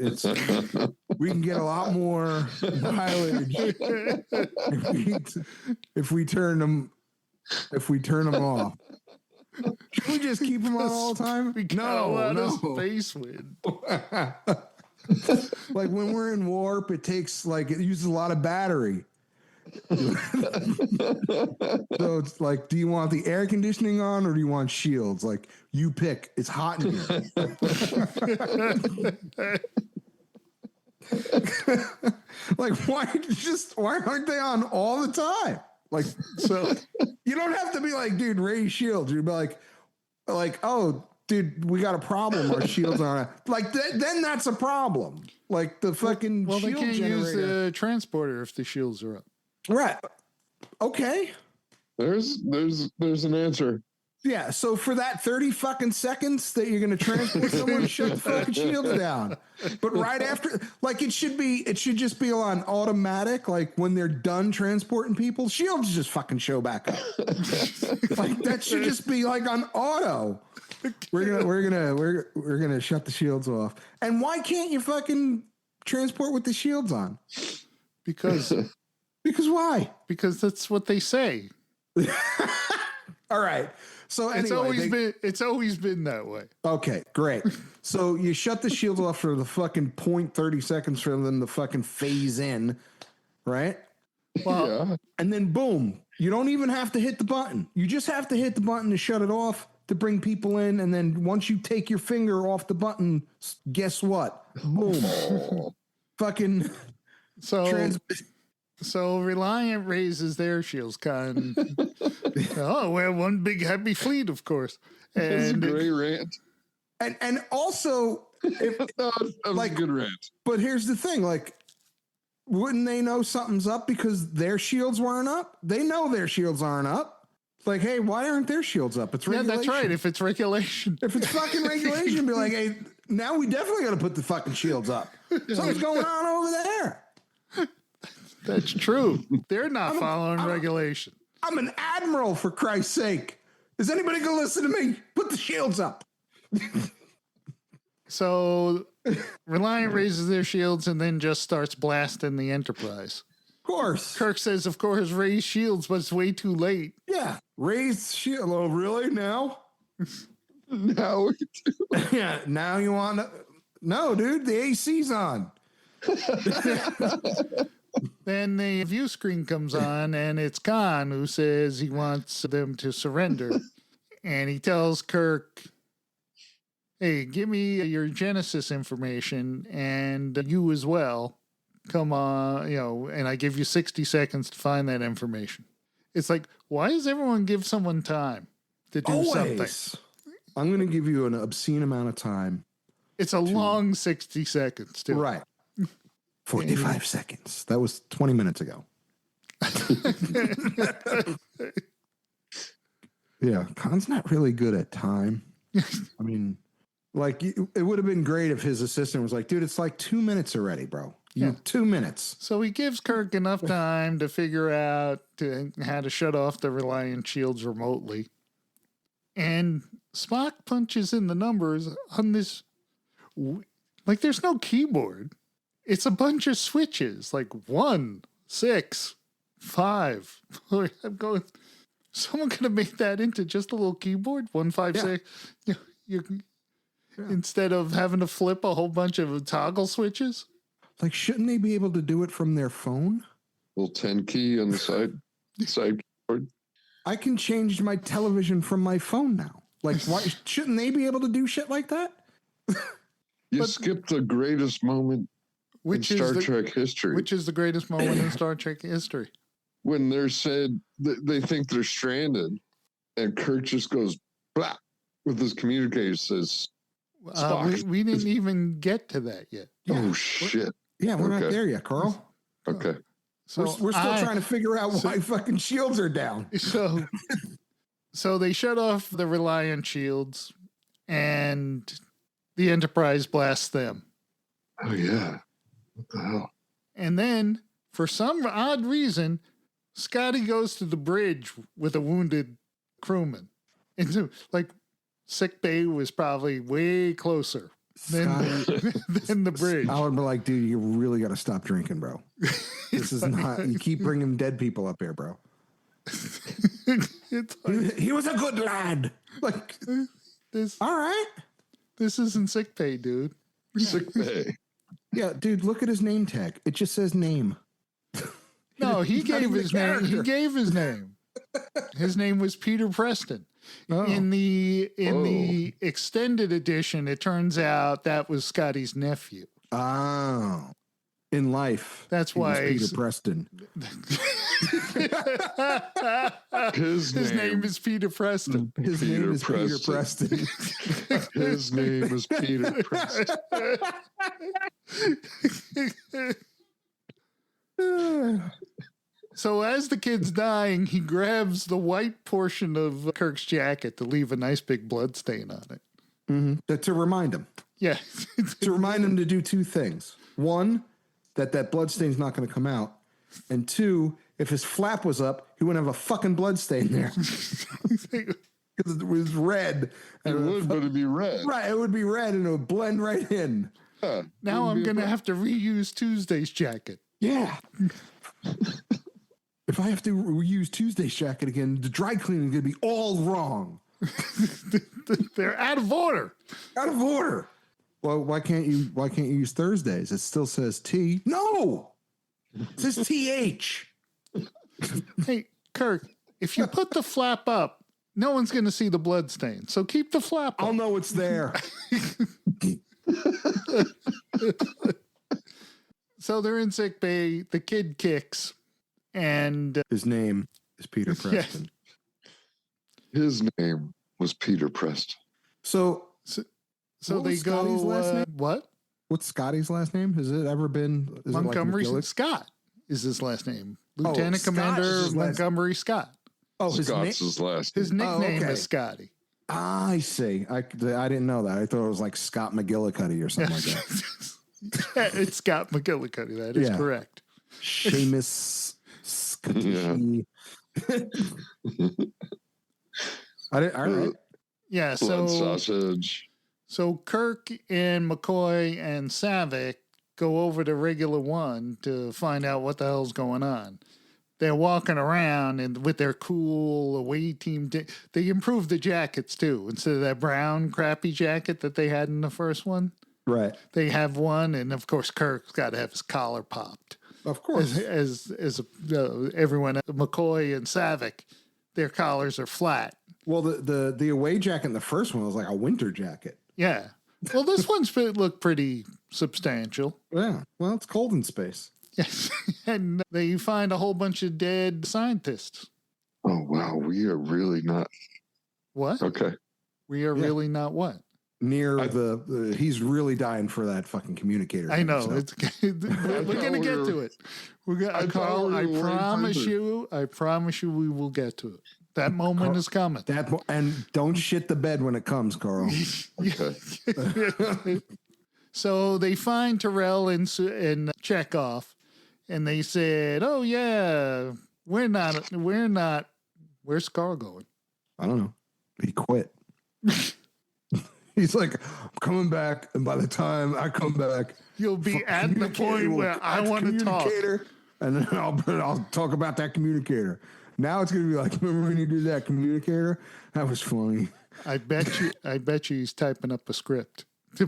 we can get a lot more mileage if we turn them off. Should we just keep them on all the time? we got a lot of space wind. Like when we're in warp, it uses a lot of battery. So it's like, do you want the air conditioning on or do you want shields? Like, you pick. It's hot in here. Like, why aren't they on all the time? Like, so you don't have to be like, dude, raise shields. You'd be like, oh, dude, we got a problem. Our shields aren't. Like, then that's a problem. Like the fucking well, shield they can't generator. use the transporter if the shields are up. Right. Okay. There's an answer. Yeah. So for that 30 fucking seconds that you're going to transport someone, shut the fucking shields down. But right after, like, it should just be on automatic. Like when they're done transporting people, shields just fucking show back up. Like that should just be like on auto. We're gonna shut the shields off. And why can't you fucking transport with the shields on? Because why? Because that's what they say. All right. So anyway, it's always been that way. Okay, great. So you shut the shields off for the fucking 0.30 seconds for them to fucking phase in, right? Well, Yeah. And then boom, you don't even have to hit the button. You just have to hit the button to shut it off to bring people in. And then once you take your finger off the button, guess what? Boom. Fucking So Reliant raises their shields, kind. Oh, we're one big happy fleet, of course. That's a And great rant. And also, That was a good rant. but here's the thing, like, wouldn't they know something's up because their shields weren't up? They know their shields aren't up. It's like, hey, why aren't their shields up? It's regulation. Yeah, that's right. If it's regulation. If it's fucking regulation, be like, hey, now we definitely got to put the fucking shields up. Something's going on over there. That's true. They're not following regulation. I'm an admiral, for Christ's sake. Is anybody going to listen to me? Put the shields up. So Reliant raises their shields and then just starts blasting the Enterprise. Of course. Kirk says, of course, raise shields, but it's way too late. Yeah. Raise shield. Oh, really? Now? Now we do. Yeah. Now you want to. No, dude. The AC's on. Then the view screen comes on, and it's Khan who says he wants them to surrender. And he tells Kirk, hey, give me your Genesis information and you as well. Come on, and I give you 60 seconds to find that information. It's like, why does everyone give someone time to do something? I'm going to give you an obscene amount of time. It's a long 60 seconds, too. Right. 45 seconds. That was 20 minutes ago. Yeah, Khan's not really good at time. I mean, like, it would have been great if his assistant was like, dude, it's like 2 minutes already, bro. You have 2 minutes. So he gives Kirk enough time to figure out how to shut off the Reliant shields remotely. And Spock punches in the numbers on this. Like, there's no keyboard. It's a bunch of switches, like 1, 6, 5. I'm going, someone could have made that into just a little keyboard, 1, 5, 6. Instead of having to flip a whole bunch of toggle switches. Like, shouldn't they be able to do it from their phone? Little 10 key on the side keyboard. I can change my television from my phone now. Like, why shouldn't they be able to do shit like that? You skipped the greatest moment in Star Trek history. Which is the greatest moment in Star Trek history? When they're said they think they're stranded, and Kirk just goes blah with his communicator, says, Spock. We didn't even get to that yet. Oh, shit. Yeah, we're not there yet, Carl. Okay. So we're still trying to figure out why fucking shields are down. So they shut off the Reliant shields, and the Enterprise blasts them. Oh, yeah. What the hell? And then, For some odd reason, Scotty goes to the bridge with a wounded crewman. And so, like, sick bay was probably way closer than the bridge. I would be like, dude, you really got to stop drinking, bro. This is not, you keep bringing dead people up here, bro. It's like, He was a good lad. Like, all right. This isn't sick pay, dude. Sick bay. Yeah, dude, look at his name tag. It just says name. No, he He's not gave even his a name. He character. gave his name. His name was Peter Preston. Oh. In the extended edition, it turns out that was Scotty's nephew. Oh. In life. That's he was why Peter Preston. His name is Peter Preston. His name is Peter Preston. His name is Peter Preston. So as the kid's dying, he grabs the white portion of Kirk's jacket to leave a nice big blood stain on it. Mm-hmm. To remind him. Yeah. To remind him to do two things. One, that blood stain's not going to come out. And two, if his flap was up, he wouldn't have a fucking blood stain there. Because it was red. It would, but it'd be red. Right, it would be red and it would blend right in. Yeah, Now I'm going to have to reuse Tuesday's jacket. Yeah. If I have to reuse Tuesday's jacket again, the dry cleaning is going to be all wrong. They're out of order. Out of order. Well, why can't you use Thursdays? It still says T. No. It says TH. Hey, Kirk, if you put the flap up, no one's going to see the blood stain. So keep the flap up. I'll know it's there. So they're in sick bay. The kid kicks, and His name is Peter Preston. His name was Peter Preston. So so what they was go. Scotty's last name? What? What's Scotty's last name? Has it ever been Montgomery McGillic? Scott is his last name. Oh, Lieutenant Scott is Commander his last- Montgomery Scott. Oh, his name. Scott's his last His name. nickname okay. is Scotty. I see. I didn't know that. I thought it was like Scott McGillicuddy or something like that. Yeah, it's Scott McGillicuddy. That is Yeah. correct. Seamus Scotty. All right. Yeah. Blood So sausage. Kirk and McCoy and Savick go over to Regular One to find out what the hell's going on. They're walking around and with their cool away team, they improved the jackets too. Instead of that brown crappy jacket that they had in the first one, Right. they have one, and of course Kirk's got to have his collar popped. Of course. As everyone, McCoy and Savick, their collars are flat. Well, the away jacket in the first one was like a winter jacket. Yeah. Well, this one's look pretty substantial. Yeah. Well, it's cold in space. Yes. And they find a whole bunch of dead scientists. Oh, wow. We are really not. What? Okay. We are really not what? Near the he's really dying for that fucking communicator. I thing, know. so. It's, we're going to get to it. Carl, I promise you we will get to it. That moment is coming. And don't shit the bed when it comes, Carl. Okay. So they find Terrell and Chekhov, and they said, "Oh yeah, we're not. Where's Carl going?" I don't know. He quit. He's like, I'm coming back, and by the time I come back, You'll be at the point where I want to talk. And then I'll talk about that communicator. Now it's gonna be like, remember when you did that communicator? That was funny. I bet you he's typing up a script to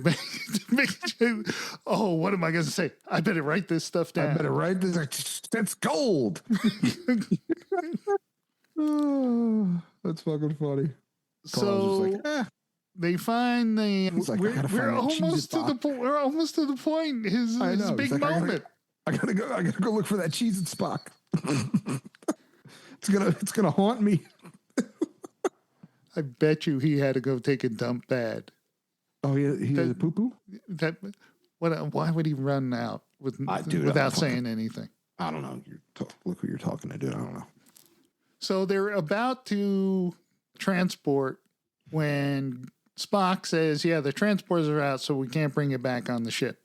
make sure. Oh, what am I going to say? I better write this stuff down. I better write this. That's gold. Oh, that's fucking funny. Carl's So just like, they find the. He's like, I gotta find We're that almost to the Cheez-It point. We're almost to the point. His I know. big He's like, moment. I gotta go look for that Cheez-It Spock. It's gonna haunt me. I bet you he had to go take a dump bad. Oh, he had a poo-poo? Why would he run out Dude, without saying anything? I don't know. Look who you're talking to, dude. I don't know. So they're about to transport when Spock says, yeah, the transporters are out, so we can't bring it back on the ship.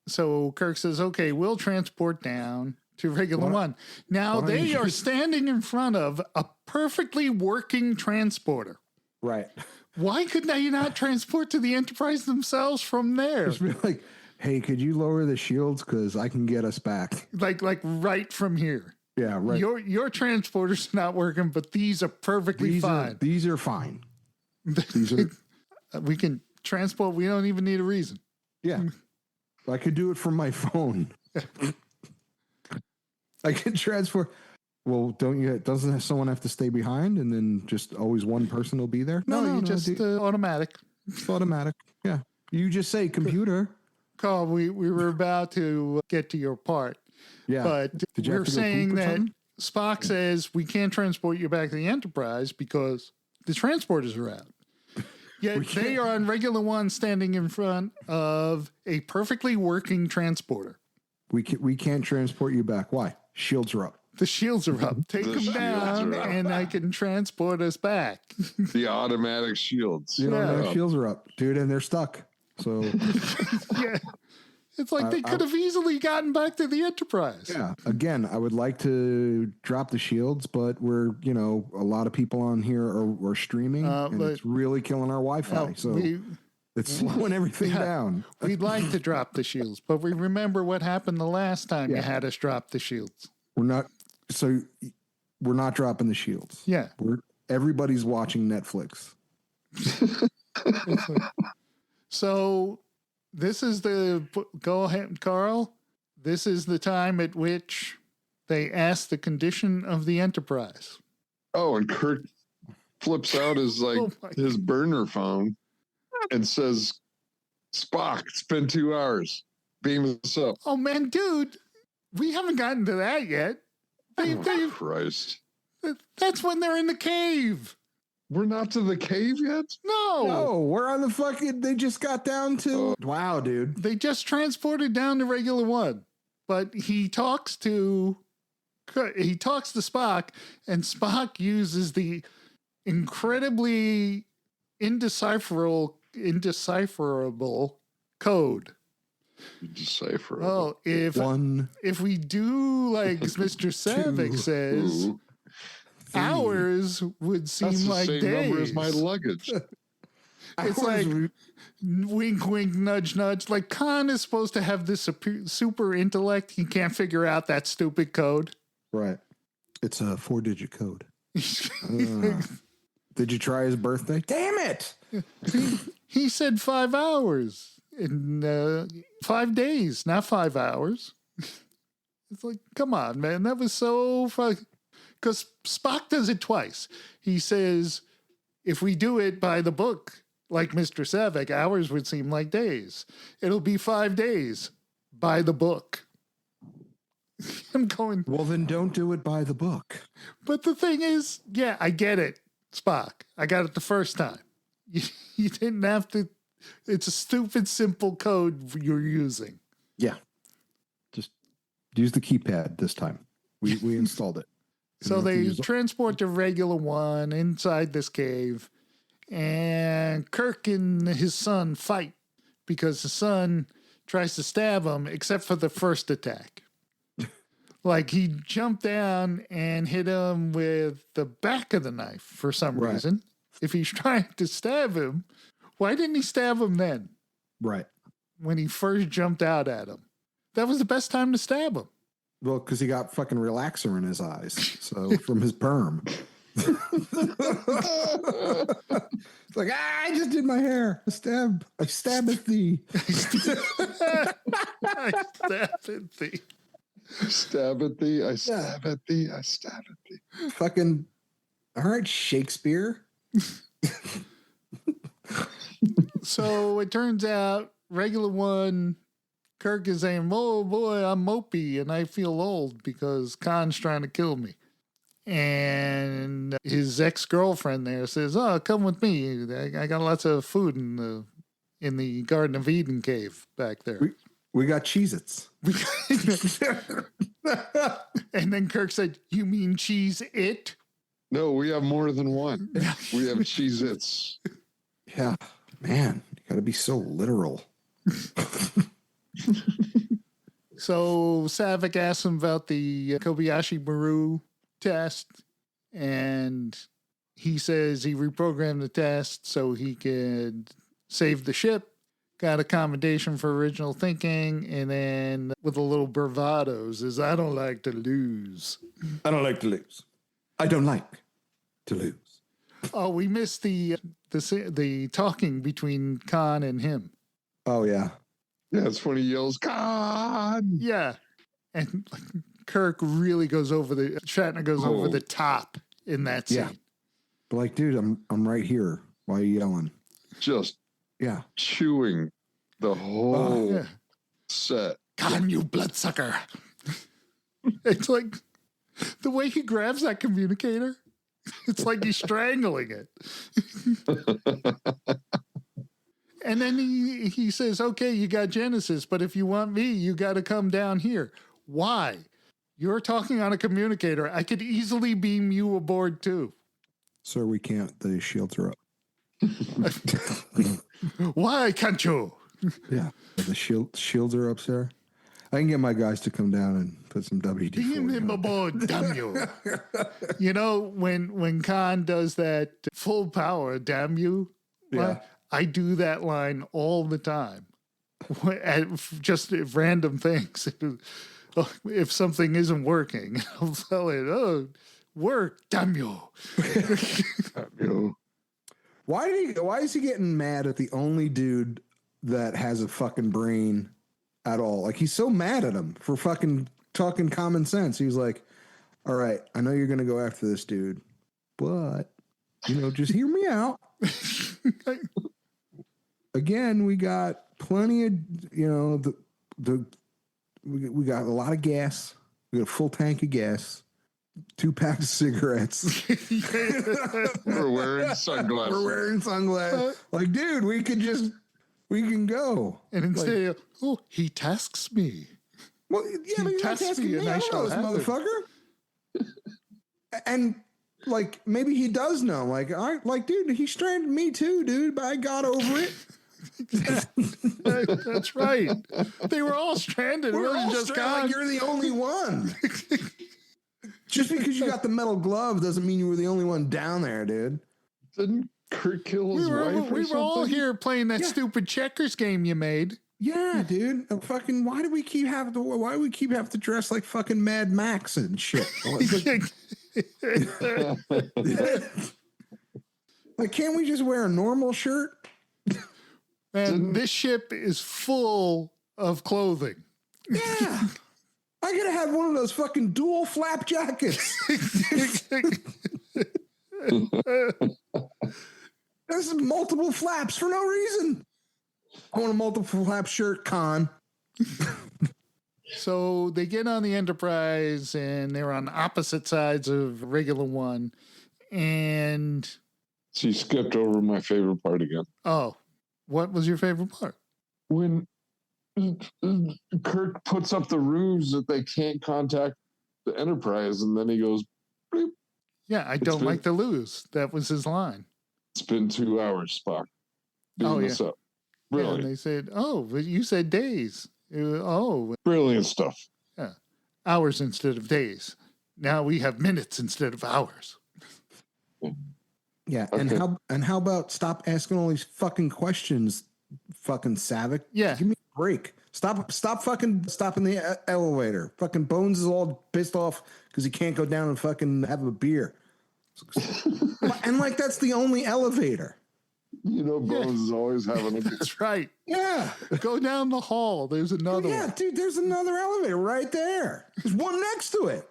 So Kirk says, okay, we'll transport down to regular one. Now why don't they you are just- standing in front of a perfectly working transporter. Right. Why could they not transport to the Enterprise themselves from there? Just be like, hey, could you lower the shields? Because I can get us back. Like right from here. Yeah, right. Your transporter's not working, but these are perfectly fine. These are fine. These are, We can transport. We don't even need a reason. yeah. I could do it from my phone. I can transport. Well, doesn't someone have to stay behind and then just always one person will be there? No, just automatic. It's automatic. Yeah. You just say computer. Carl, we were about to get to your part, Yeah. but Did you we're have to go saying poop or that something? Spock says we can't transport you back to the Enterprise because the transporters are out. Yet they are on regular one standing in front of a perfectly working transporter. We can't transport you back. Why? Shields are up. The shields are up. Take The them shields down are up. and I can transport us back. The automatic shields. You know, Yeah. their shields are up, dude, and they're stuck. So Yeah. It's like they could have easily gotten back to the Enterprise. yeah. Again, I would like to drop the shields, but we're a lot of people on here are streaming, and but- it's really killing our Wi-Fi. Well, So it's slowing everything down. We'd like to drop the shields, but we remember what happened the last time you Yeah. had us drop the shields. We're not dropping the shields. Yeah. Everybody's watching Netflix. So this is go ahead, Carl. This is the time at which they ask the condition of the Enterprise. Oh, and Kirk flips out his Oh my- his burner phone and says, "Spock, it's been 2 hours. Beam us up." Oh man, dude, we haven't gotten to that yet. Oh, Christ. That's when they're in the cave. We're not to the cave yet? No, No, we're on the fucking. They just got down to. Wow, dude. they just transported down to regular one. But he talks to Spock, and Spock uses the incredibly indecipherable code. Decipher. Oh, if we do like Mr. Savick says, Ooh, hours would seem that's the like same days. number as my luggage. It's like wink, wink, nudge, nudge. Like Khan is supposed to have this super intellect. He can't figure out that stupid code. right. It's a 4-digit code. Did you try his birthday? Damn it! He said 5 hours in 5 days, not 5 hours. It's like, come on, man. That was so fun. Because Spock does it twice. He says, if we do it by the book, like Mr. Savick, hours would seem like days. It'll be 5 days by the book. I'm going, Well, then don't do it by the book. but the thing is, yeah, I get it, Spock. I got it the first time. You didn't have to. It's a stupid, simple code you're using. Yeah. Just use the keypad this time. We installed it. So You don't have to they use- transport the regular one inside this cave, and Kirk and his son fight because the son tries to stab him, except for the first attack. Like he jumped down and hit him with the back of the knife for some Right. reason. If he's trying to stab him, why didn't he stab him then Right. when he first jumped out at him? That was the best time to stab him. Well, because he got fucking relaxer in his eyes. So from his perm. It's like, I just did my hair. I stab at thee. I stabbed at thee. Stab at thee, I stab at thee, I stab at thee. Fucking, all right, Shakespeare. So it turns out, regular one, Kirk is saying, oh boy, I'm mopey and I feel old because Khan's trying to kill me. And his ex-girlfriend there says, oh, come with me. I got lots of food in the Garden of Eden cave back there. We got Cheez-Its. And then Kirk said, you mean cheese it? No, we have more than one. We have Cheez-Its. Yeah, man, you got to be so literal. So Savick asks him about the Kobayashi Maru test, and he says he reprogrammed the test so he could save the ship, got a commendation for original thinking, and then with a little bravado says, I don't like to lose. I don't like to lose. I don't like to lose. Oh, we missed the talking between Khan and him. Oh, yeah. Yeah, it's when he yells, God! Yeah. And Kirk really goes over Shatner goes over the top in that scene. Yeah. But like, dude, I'm right here. Why are you yelling? Just chewing the whole set. Khan, you bloodsucker. It's like the way he grabs that communicator. It's like he's strangling it. And then he says, okay, you got Genesis, but if you want me, you got to come down here. Why? You're talking on a communicator. I could easily beam you aboard too. Sir, we can't. The shields are up. Why can't you? Yeah. The shields are up, sir. I can get my guys to come down and put some WD-40 Beam him aboard, damn you. You know, when Khan does that full power, damn you, Yeah. I do that line all the time. Just random things. If something isn't working, I'll tell it, oh, work, damn you. Why is he getting mad at the only dude that has a fucking brain at all? Like, he's so mad at him for fucking talking common sense. He's like, all right, I know you're going to go after this dude, but, just hear me out. Again, we got plenty of, we got a lot of gas. We got a full tank of gas, 2 packs of cigarettes. We're wearing sunglasses. Like, dude, we can go. And instead of, he tasks me. Well, yeah, but you're not asking me. I know this motherfucker. And like, maybe he does know. Like, dude, he stranded me too, dude. But I got over it. That's right. They were all stranded. We're all just stranded. Like, you're the only one. Just because you got the metal glove doesn't mean you were the only one down there, dude. Didn't Kurt kill his wife? We were all here playing that stupid checkers game you made. Yeah, dude. Fucking, why do we keep having to dress like fucking Mad Max and shit? Like, can't we just wear a normal shirt? Man, this ship is full of clothing. Yeah. I gotta have one of those fucking dual flap jackets. There's multiple flaps for no reason. I want a multiple flap shirt, Con. So they get on the Enterprise and they're on opposite sides of regular one. And she skipped over my favorite part again. Oh, what was your favorite part? When Kirk puts up the ruse that they can't contact the Enterprise, and then he goes, bloop. Yeah, I don't like to lose. That was his line. It's been 2 hours, Spock. Beam this up. Really? Yeah, and they said, but you said days. Brilliant stuff. Yeah. Hours instead of days. Now we have minutes instead of hours. Yeah, okay. and how about stop asking all these fucking questions, fucking Savick? Yeah. Give me a break. Stop fucking stopping the elevator. Fucking Bones is all pissed off because he can't go down and fucking have a beer. And like, that's the only elevator. Bones is always having a beer. That's right. Yeah. Go down the hall. There's another one. Yeah, dude, there's another elevator right there. There's one next to it.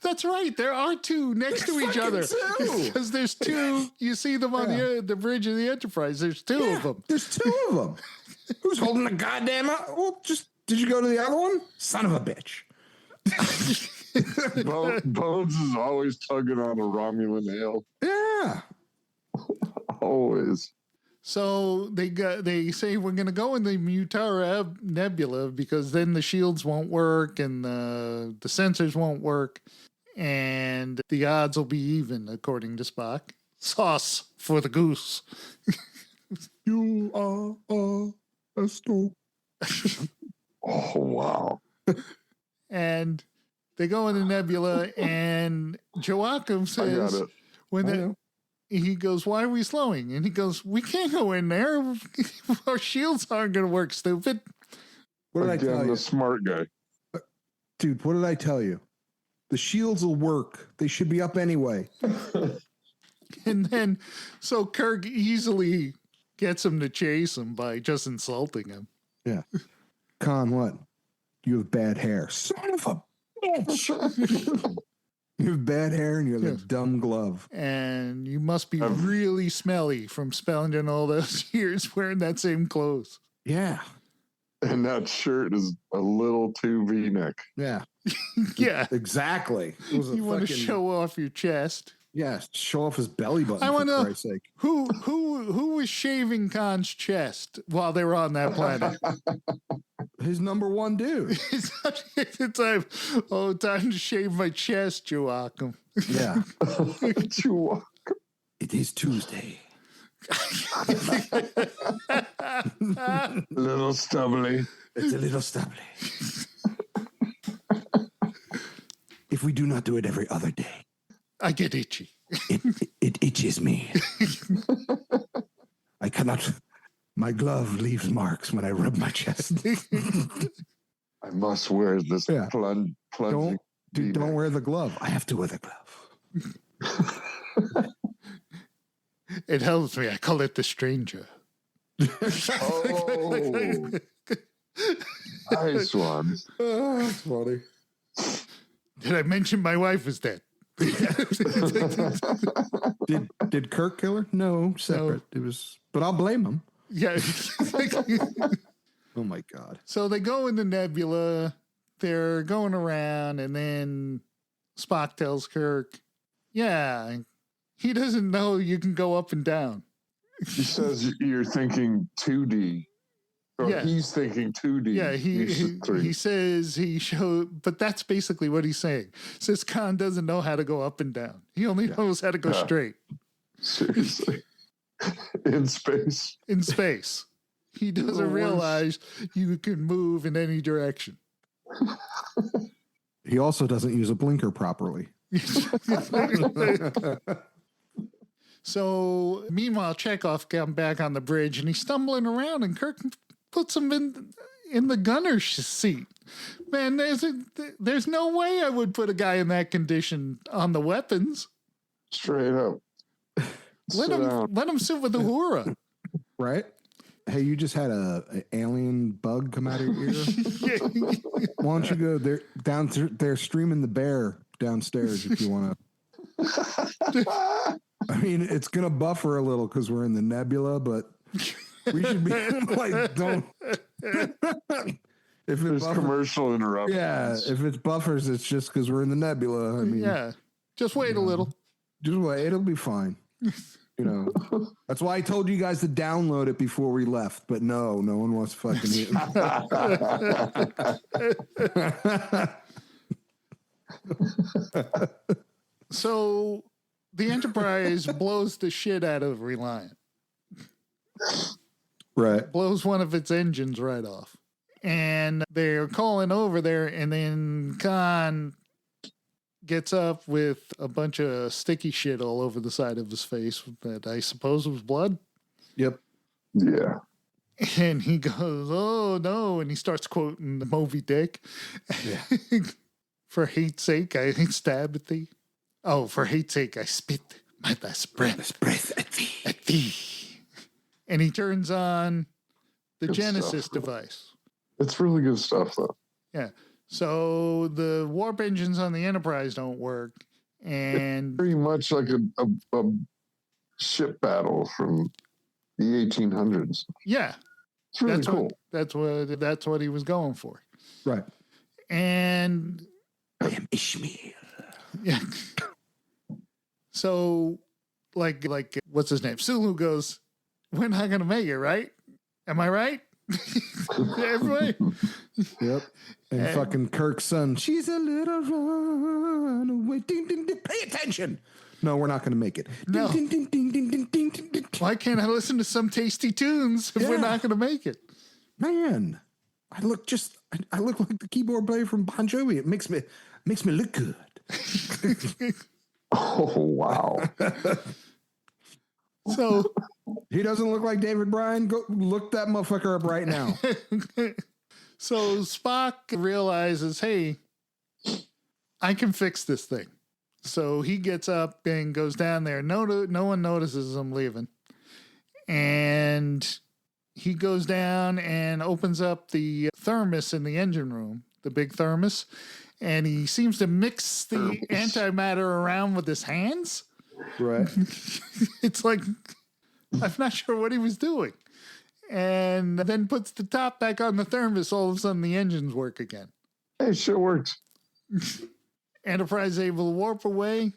That's right. There are 2 next to each other. Because there's 2. You see them on the bridge of the Enterprise. There's 2 of them. There's 2 of them. Who's holding the goddamn? Well, did you go to the other one? Son of a bitch. Bones is always tugging on a Romulan ale. Yeah, always. So they say we're going to go in the Mutara Nebula because then the shields won't work and the sensors won't work and the odds will be even, according to Spock. Sauce for the goose. You are a stone. Oh, wow. And they go in the nebula, and Joachim I got says, it. he goes, "Why are we slowing?" And he goes, "We can't go in there. Our shields aren't going to work, stupid." What did I tell Again, you? the smart guy. Dude, what did I tell you? The shields will work. They should be up anyway. And then, so Kirk easily gets him to chase him by just insulting him. Yeah. Khan, what? You have bad hair. Son of a bitch. You have bad hair and you have a dumb glove. And you must be really smelly from spending all those years wearing that same clothes. Yeah. And that shirt is a little too V-neck. Yeah. Yeah. Exactly. You want to show off your chest. Yeah, show off his belly button. I want for to Christ's sake. who was shaving Khan's chest while they were on that planet? His number one dude. It's time to shave my chest, Joachim. Yeah. Joachim. It is Tuesday. Little stubbly. It's a little stubbly. If we do not do it every other day, I get itchy. it itches me. I cannot. My glove leaves marks when I rub my chest. I must wear this plunging. Don't wear the glove. I have to wear the glove. It helps me. I call it the stranger. Oh, nice one. Oh, that's funny. Did I mention my wife was dead? Did Kirk kill her? No, separate. No. It was, but I'll blame him. Yeah. Oh my God. So they go in the nebula. They're going around, and then Spock tells Kirk, "Yeah, he doesn't know you can go up and down." He says you're thinking 2D. Or he's thinking 2D. Yeah, he says he showed, but that's basically what he's saying. Says Khan doesn't know how to go up and down. He only knows how to go straight. Seriously. In space. In space. He doesn't realize you can move in any direction. He also doesn't use a blinker properly. So, meanwhile, Chekhov got back on the bridge, and he's stumbling around, and Kirk puts him in the gunner's seat. Man, there's no way I would put a guy in that condition on the weapons. Straight up. Let him sit with the Uhura. Right? Hey, you just had an alien bug come out of your ear. Why don't you go there down there streaming the bear downstairs if you want to. I mean, it's gonna buffer a little because we're in the nebula, but we should be like, don't. If there's commercial interruptions. Yeah, if it buffers, it's just because we're in the nebula. I mean, just wait a little. Just wait; it'll be fine. You know, that's why I told you guys to download it before we left. But no one wants to fucking hear it. So the Enterprise blows the shit out of Reliant. Right. Blows one of its engines right off. And they're calling over there, and then Khan gets up with a bunch of sticky shit all over the side of his face that I suppose was blood. Yep. Yeah. And he goes, "Oh, no." And he starts quoting the Moby Dick. Yeah. For hate's sake, I stab at thee. Oh, for hate's sake, I spit my last breath at thee. And he turns on the good Genesis device. It's really good stuff, though. Yeah. So the warp engines on the Enterprise don't work. And it's pretty much like a ship battle from the 1800s. Yeah. It's really cool. That's what he was going for. Right. And I am Ishmael. Yeah. So like what's his name? Sulu goes, "We're not gonna make it, right? Am I right?" Everybody. Yep. And fucking Kirk's son, "She's a little runaway. Ding, ding, ding. Pay attention." No, we're not going to make it. No. Ding, ding, ding, ding, ding, ding, ding, ding. Why can't I listen to some tasty tunes if we're not going to make it? Man. I look like the keyboard player from Bon Jovi. It makes me look good. Oh, wow. So He doesn't look like David Bryan. Go look that motherfucker up right now. so Spock realizes, hey, I can fix this thing. So he gets up and goes down there. No one notices him leaving. And he goes down and opens up the thermos in the engine room, the big thermos. And he seems to mix the antimatter around with his hands. Right. It's like, I'm not sure what he was doing. And then puts the top back on the thermos. All of a sudden, the engines work again. Hey, shit works. Enterprise able to warp away.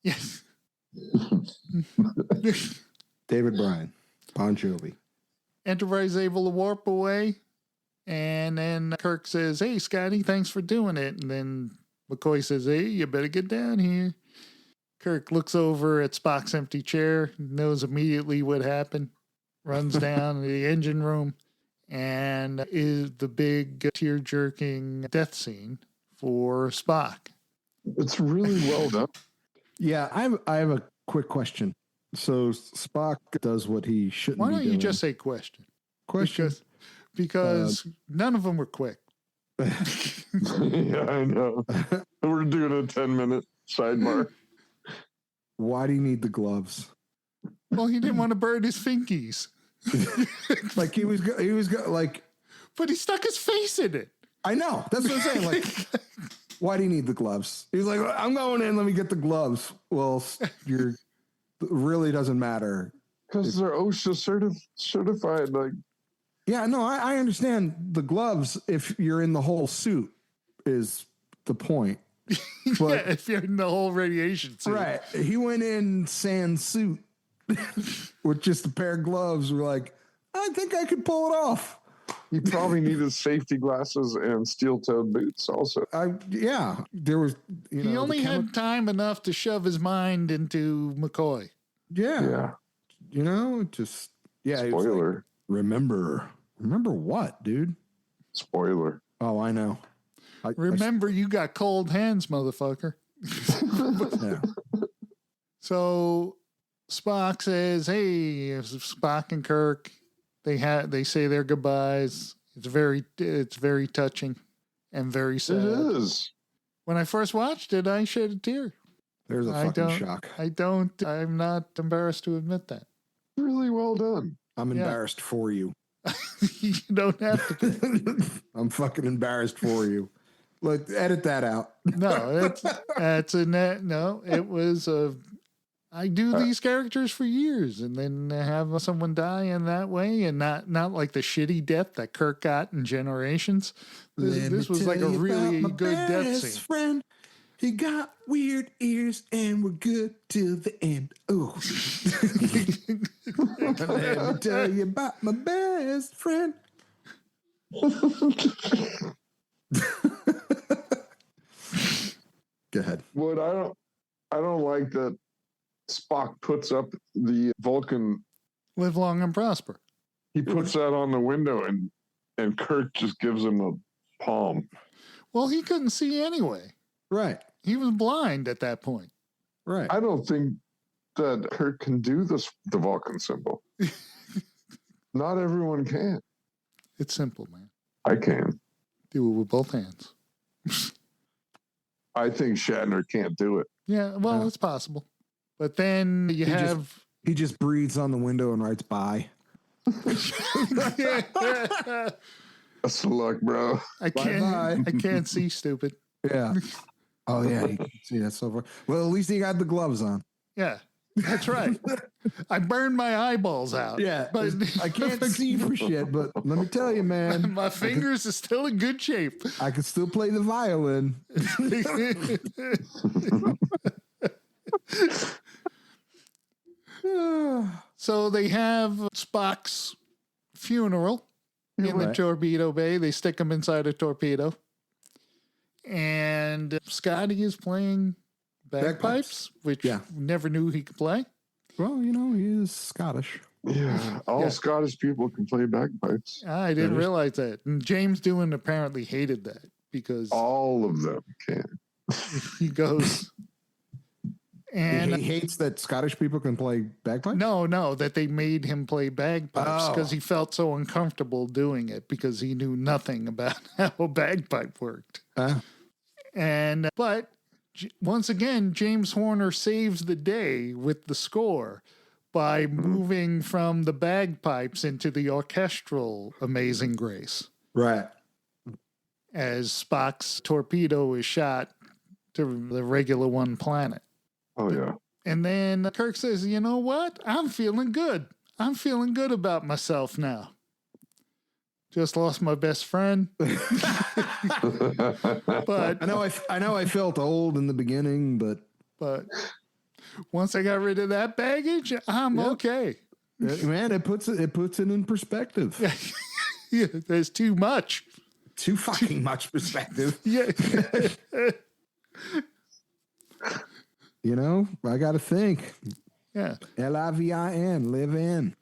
Yes. David Bryan, Bon Jovi. Enterprise able to warp away. And then Kirk says, hey, Scotty, thanks for doing it. And then McCoy says, hey, you better get down here. Kirk looks over at Spock's empty chair, knows immediately what happened, runs down to the engine room, and is the big tear-jerking death scene for Spock. It's really well done. Yeah, I have a quick question. So Spock does what he shouldn't Why be don't doing. you just say question? Question? Because none of them were quick. Yeah, I know. We're doing a 10-minute sidebar. Why do you need the gloves? Well, he didn't want to burn his fingies. Like he was like, But he stuck his face in it. I know. That's what I'm saying. Like, why do you need the gloves? He was like, I'm going in. Let me get the gloves. Well, you're really doesn't matter. Because they're OSHA certified. Like, Yeah, no, I understand the gloves if you're in the whole suit is the point. But, Yeah, if you're in the whole radiation suit. right. He went in sans suit with just a pair of gloves. We're like, I think I could pull it off. you probably needed safety glasses and steel-toed boots also. There was, He only had time enough to shove his mind into McCoy. Yeah. Just, yeah. he was like, Spoiler. remember what, dude? Spoiler. Oh, I know. Remember, you got cold hands, motherfucker. Yeah. So Spock says, hey, Spock and Kirk, they say their goodbyes. It's very touching and very sad. It is. When I first watched it, I shed a tear. There's a fucking shock. I'm not embarrassed to admit that. Really well done. I'm embarrassed for you. You don't have to be. I'm fucking embarrassed for you. Look, edit that out. No, that's a net. No, it was I do these characters for years, and then have someone die in that way, and not like the shitty death that Kirk got in Generations. This was like a really good death scene. Friend. He got weird ears, and we're good till the end. Oh, let me tell you about my best friend. Go ahead. What I don't like that Spock puts up the Vulcan. Live long and prosper. He puts that on the window, and Kirk just gives him a palm. Well, he couldn't see anyway. Right. He was blind at that point. Right. I don't think that Kirk can do the Vulcan symbol. Not everyone can. It's simple, man. I can. Do it with both hands. I think Shatner can't do it. Yeah, well, it's possible. But then he just breathes on the window and writes bye. That's the luck, bro. I can't see, stupid. Yeah. Oh yeah, you can see that so far. Well, at least he got the gloves on. Yeah, that's right. I burned my eyeballs out. Yeah, but I can't see for shit. But let me tell you, man, my fingers are still in good shape. I can still play the violin. So they have Spock's funeral in the torpedo bay. They stick him inside a torpedo. And Scotty is playing bagpipes, which never knew he could play. Well, he is Scottish. Yeah, all Yeah. Scottish people can play bagpipes. I didn't realize that. And James Doohan apparently hated that because All of them can. he goes, and He hates that Scottish people can play bagpipes. no, that they made him play bagpipes because Oh. he felt so uncomfortable doing it because he knew nothing about how a bagpipe worked. But once again, James Horner saves the day with the score by moving from the bagpipes into the orchestral Amazing Grace Right. as Spock's torpedo is shot to the regular one planet. Oh, yeah. And then Kirk says, you know what? I'm feeling good. I'm feeling good about myself now. Just lost my best friend. But I know I felt old in the beginning, but once I got rid of that baggage, I'm okay. man, it puts it in perspective. Yeah, there's too much. Too fucking much perspective. Yeah. You know, I got to think. Yeah. LIVIN, live in.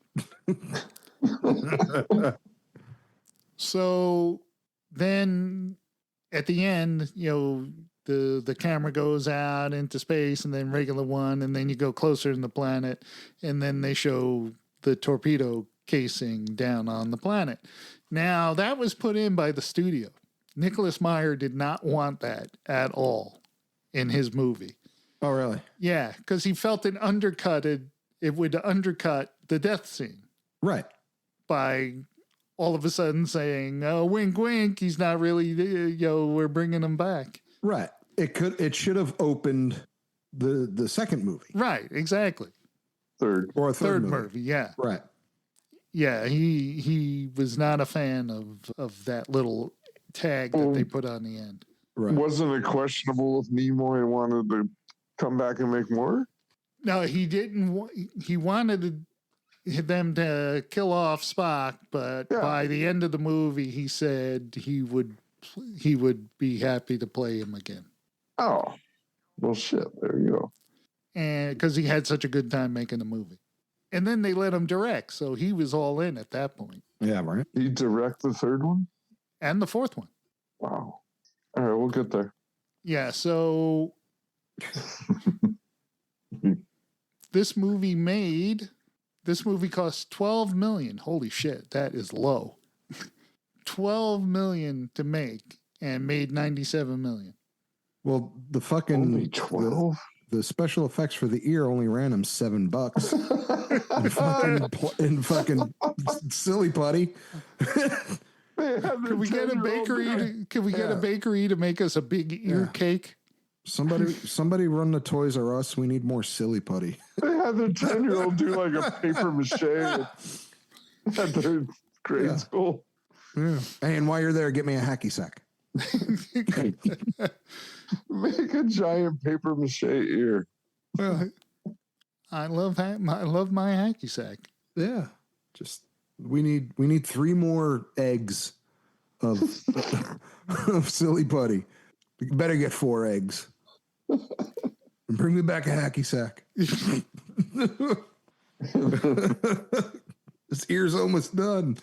So then at the end, you know, the camera goes out into space and then regular one, and then you go closer to the planet, and then they show the torpedo casing down on the planet. Now, that was put in by the studio. Nicholas Meyer did not want that at all in his movie. Oh, really? Yeah, because he felt it would undercut the death scene Right. by all of a sudden saying, "Oh, wink, wink, he's not really, we're bringing him back." Right. It should have opened the second movie. Right, exactly. Third. Or a Third movie. movie, yeah. Right. Yeah, he was not a fan of that little tag that they put on the end. Right. Wasn't it questionable if Nimoy wanted to come back and make more? No, he didn't. He wanted them to kill off Spock, but by the end of the movie, he said he would be happy to play him again. Oh, well, shit. There you go. And because he had such a good time making the movie, and then they let him direct, so he was all in at that point. Yeah, right. He direct the third one? And the fourth one. Wow. All right, we'll get there. Yeah, so this movie cost $12 million. Holy shit, that is low. $12 million to make and made $97 million. Well, the fucking Only 12? the special effects for the ear only ran him $7. in fucking silly putty. Can we get a bakery? Can we get a bakery to make us a big ear cake? Somebody run the Toys R Us. We need more silly putty. They had their 10-year-old do like a paper mache at their grade school. Yeah. Hey, and while you're there, get me a hacky sack. Make a giant paper mache ear. I love my hacky sack. Yeah. Just we need 3 more eggs of of silly putty. We better get 4 eggs. And bring me back a hacky sack. This ear's almost done.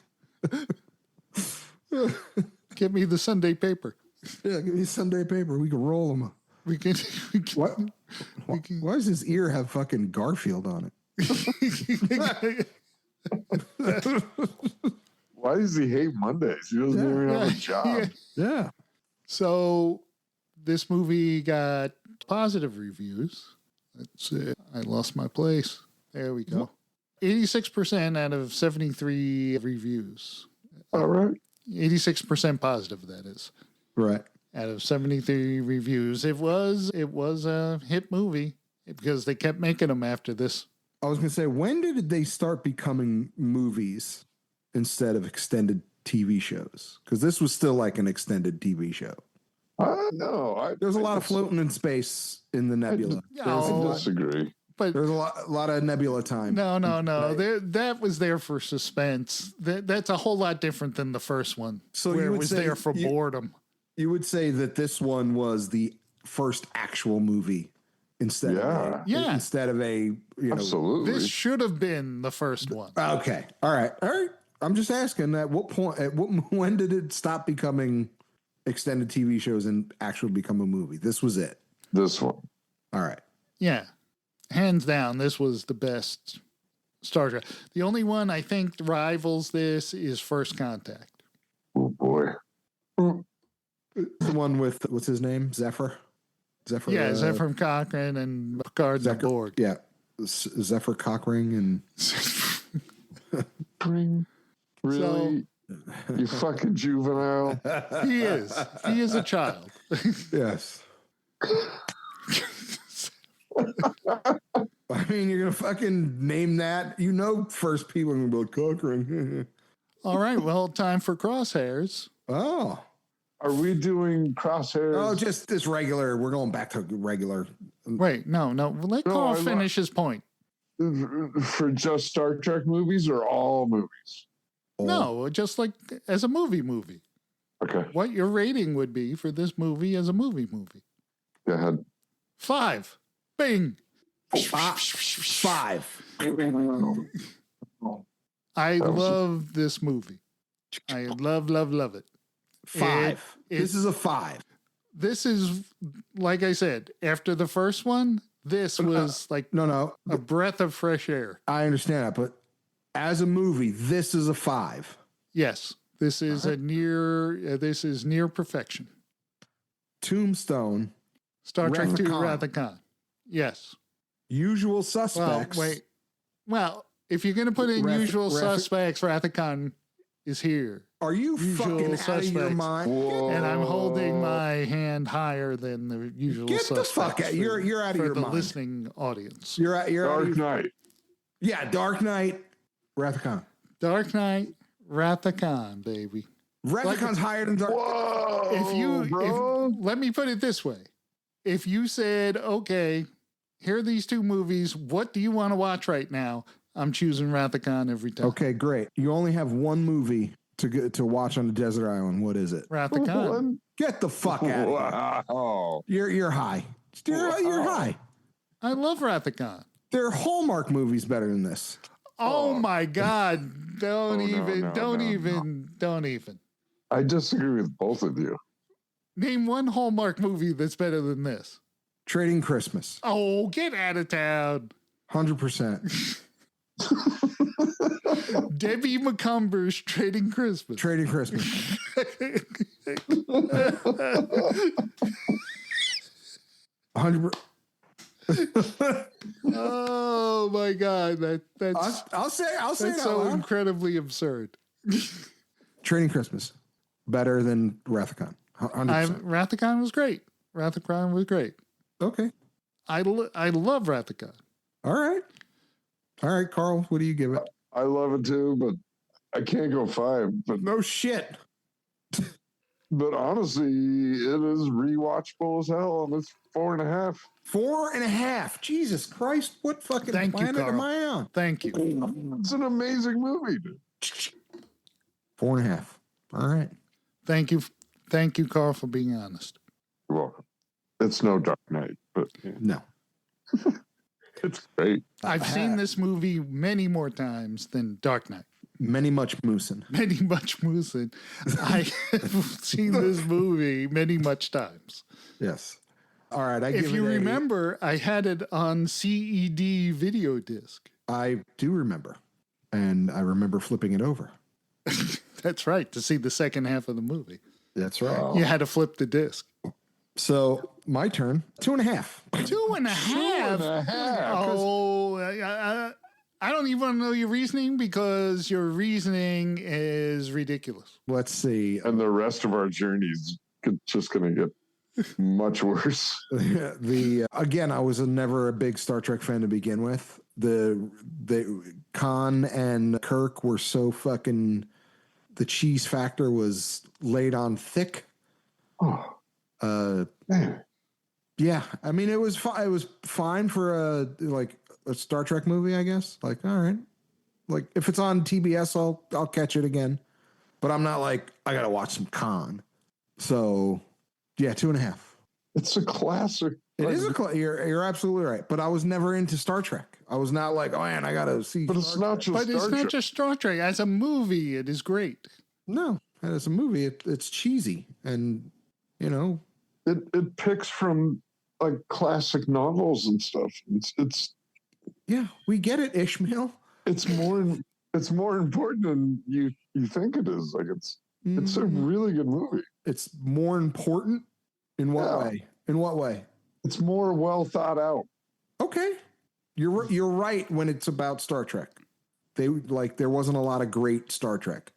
Give me the Sunday paper. Yeah, give me Sunday paper. We can roll them. What? Why does his ear have fucking Garfield on it? Why does he hate Mondays? He doesn't even have a job. Yeah. So this movie got positive reviews. Let's see. I lost my place. There we go. 86% out of 73 reviews. All right. 86% positive, that is. Right. Out of 73 reviews. It was a hit movie because they kept making them after this. I was going to say, when did they start becoming movies instead of extended TV shows? Because this was still like an extended TV show. No. There's a lot of floating in space in the nebula. I disagree. But There's a lot of nebula time. No. That was there for suspense. That's a whole lot different than the first one, So where you it would was say there for boredom. You would say that this one was the first actual movie instead Yeah. of a you know. Absolutely. This should have been the first one. Okay, all right. I'm just asking, at what point, when did it stop becoming extended TV shows and actually become a movie? This was it. This one. All right. Yeah. Hands down, this was the best Star Trek. The only one I think rivals this is First Contact. Oh boy. The one with, what's his name? Zephyr? Yeah, Zephyr Cochrane and Picard and the Borg. Yeah. Zephyr Cochrane and Really? You fucking juvenile. He is. He is a child. yes. I mean, you're gonna fucking name that. You know, first people are gonna be like Cochrane. All right, well, time for Crosshairs. Oh. Are we doing Crosshairs? Oh, just this regular. We're going back to regular. Wait, no. Let Carl finish his point. For just Star Trek movies or all movies? No, just like as a movie. Okay. What your rating would be for this movie as a movie. Go ahead. 5. Bing. 5. I love this movie. I love it. 5. This is a 5. This is, like I said, after the first one, this was like no, a breath of fresh air. I understand that, but as a movie, this is a 5. Yes, this is this is near perfection. Tombstone. Star Trek II Wrath Wrath of Khan. Yes. Usual Suspects. Well, wait. Well, if you're going to put in Usual Suspects, Wrath of Khan is here. Are you fucking out of your mind? Whoa. And I'm holding my hand higher than the Usual Get Suspects. the fuck out! You're out of your for the mind. listening audience. You're out of Dark Knight. Yeah, Dark Knight, Wrath of Khan. Dark Knight, Wrath of Khan, baby. Wrath of Khan's higher than Dark. Whoa, Let me put it this way: if you said, "Okay, here are these two movies. What do you want to watch right now?" I'm choosing Wrath of Khan every time. Okay, great. You only have one movie to watch on a desert island. What is it? Wrath of Khan. Get the fuck out of here. Wow. You're high. You're high. I love Wrath of Khan. There are Hallmark movies better than this. Oh my God! Don't even. I disagree with both of you. Name one Hallmark movie that's better than this. Trading Christmas. Oh, get out of town. 100%. Debbie McCumber's Trading Christmas. Trading Christmas. 100%. Oh my God, that's I'll say that's that so out loud. incredibly absurd. Trading Christmas. Better than Wrath of Khan. 100%. Wrath of Khan was great. Wrath of Khan was great. Okay. I love Wrath of Khan. All right, Carl, what do you give it? I love it too, but I can't go 5. But No shit. honestly, it is rewatchable as hell, and it's 4.5. 4.5. Jesus Christ. What fucking Thank you, planet am Carl. I on? Thank you. It's an amazing movie, dude. 4.5. All right. Thank you, Carl, for being honest. You're welcome. It's no Dark Knight, but yeah, No. it's great. I've seen this movie many more times than Dark Knight. Many much moosin'. Many much Moosin. I have seen this movie many much times. Yes. All right. If you remember, I had it on CED video disc. I do remember. And I remember flipping it over. That's right, to see the second half of the movie. That's right. You had to flip the disc. So my turn. 2.5. 2.5? 2.5. Oh, I don't even want to know your reasoning because your reasoning is ridiculous. Let's see. And the rest of our journey's just going to get much worse. Again, I was never a big Star Trek fan to begin with. The Khan and Kirk were so fucking. The cheese factor was laid on thick. Oh, man. Yeah, I mean it was it was fine for a Star Trek movie, I guess. Like, all right, like if it's on TBS, I'll catch it again. But I'm not like I gotta watch some Khan. So yeah, 2.5. It's a classic. It is you're absolutely right. But I was never into Star Trek. I was not like, oh man, I gotta see. But it's not just But Star it's Trek. not just Star Trek. As a movie, it is great. No, as a movie, it's cheesy, and you know, It picks from like classic novels and stuff. It's yeah, we get it, Ishmael. it's more important than you think it is. Like it's a really good movie. It's more important in what way? In what way? It's more well thought out. Okay, you're right when it's about Star Trek. There wasn't a lot of great Star Trek.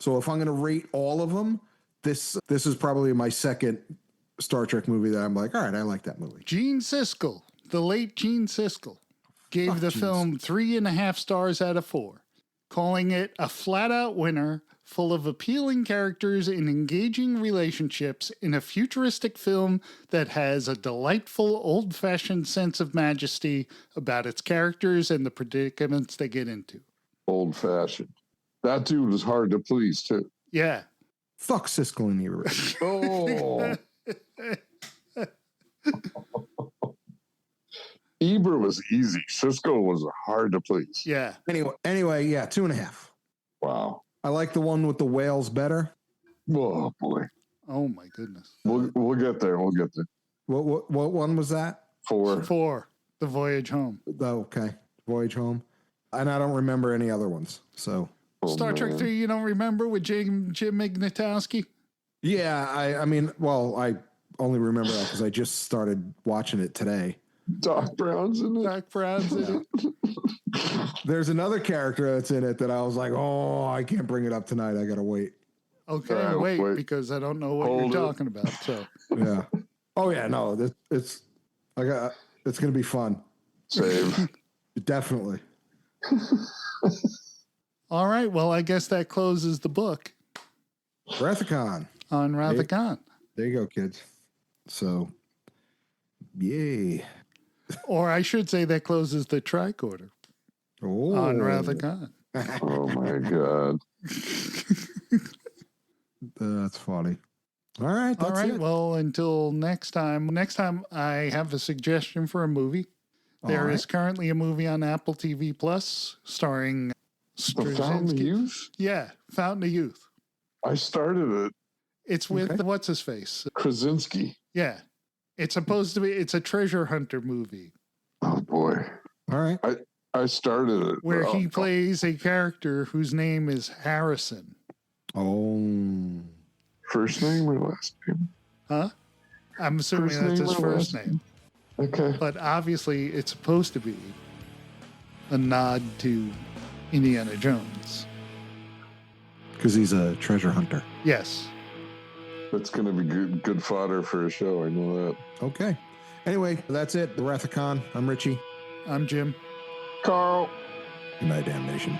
So if I'm going to rate all of them, this is probably my second Star Trek movie that I'm like, all right, I like that movie. Gene Siskel, the late Gene Siskel, gave the film 3.5 stars out of 4, calling it a flat-out winner, full of appealing characters and engaging relationships in a futuristic film that has a delightful, old-fashioned sense of majesty about its characters and the predicaments they get into. Old-fashioned. That dude was hard to please, too. Yeah. Fuck Siskel and Ebert. Oh. Ebert was easy. Siskel was hard to please. Yeah. Anyway, yeah, 2.5. Wow. I like the one with the whales better. Oh boy. Oh my goodness. We'll get there. We'll get there. What one was that? 4. 4. The Voyage Home. Oh, okay. Voyage Home. And I don't remember any other ones. So Star Trek 3, you don't remember with Jim Ignatowski? yeah, I mean, well, I only remember that because I just started watching it today. Doc Brown's in it. Doc Brown's in it. There's another character that's in it that I was like, oh, I can't bring it up tonight. I gotta wait. Okay, wait, because I don't know what you're talking about. So yeah. Oh yeah, no, it's gonna be fun. Save. Definitely. all right, well, I guess that closes the book Rathacon. on Rathacon. There you go, kids. So, yay. Or I should say that closes the tricorder on Rathacon. Oh my God. That's funny. All right. All That's right. it. Well, until next time. Next time, I have a suggestion for a movie. There is currently a movie on Apple TV Plus starring The Fountain of Youth? Yeah, Fountain of Youth. I started it. It's with what's his face? Krasinski. Yeah. It's supposed to be. It's a treasure hunter movie. Oh boy. All right. I started it. Where he plays a character whose name is Harrison. Oh. First name or last name? Huh? I'm assuming that's his first name. Okay. But obviously, it's supposed to be a nod to Indiana Jones. Because he's a treasure hunter. Yes. That's going to be good fodder for a show. I know that. Okay. Anyway, that's it. The Rathacon. I'm Richie. I'm Jim. Carl. Good night, damnation.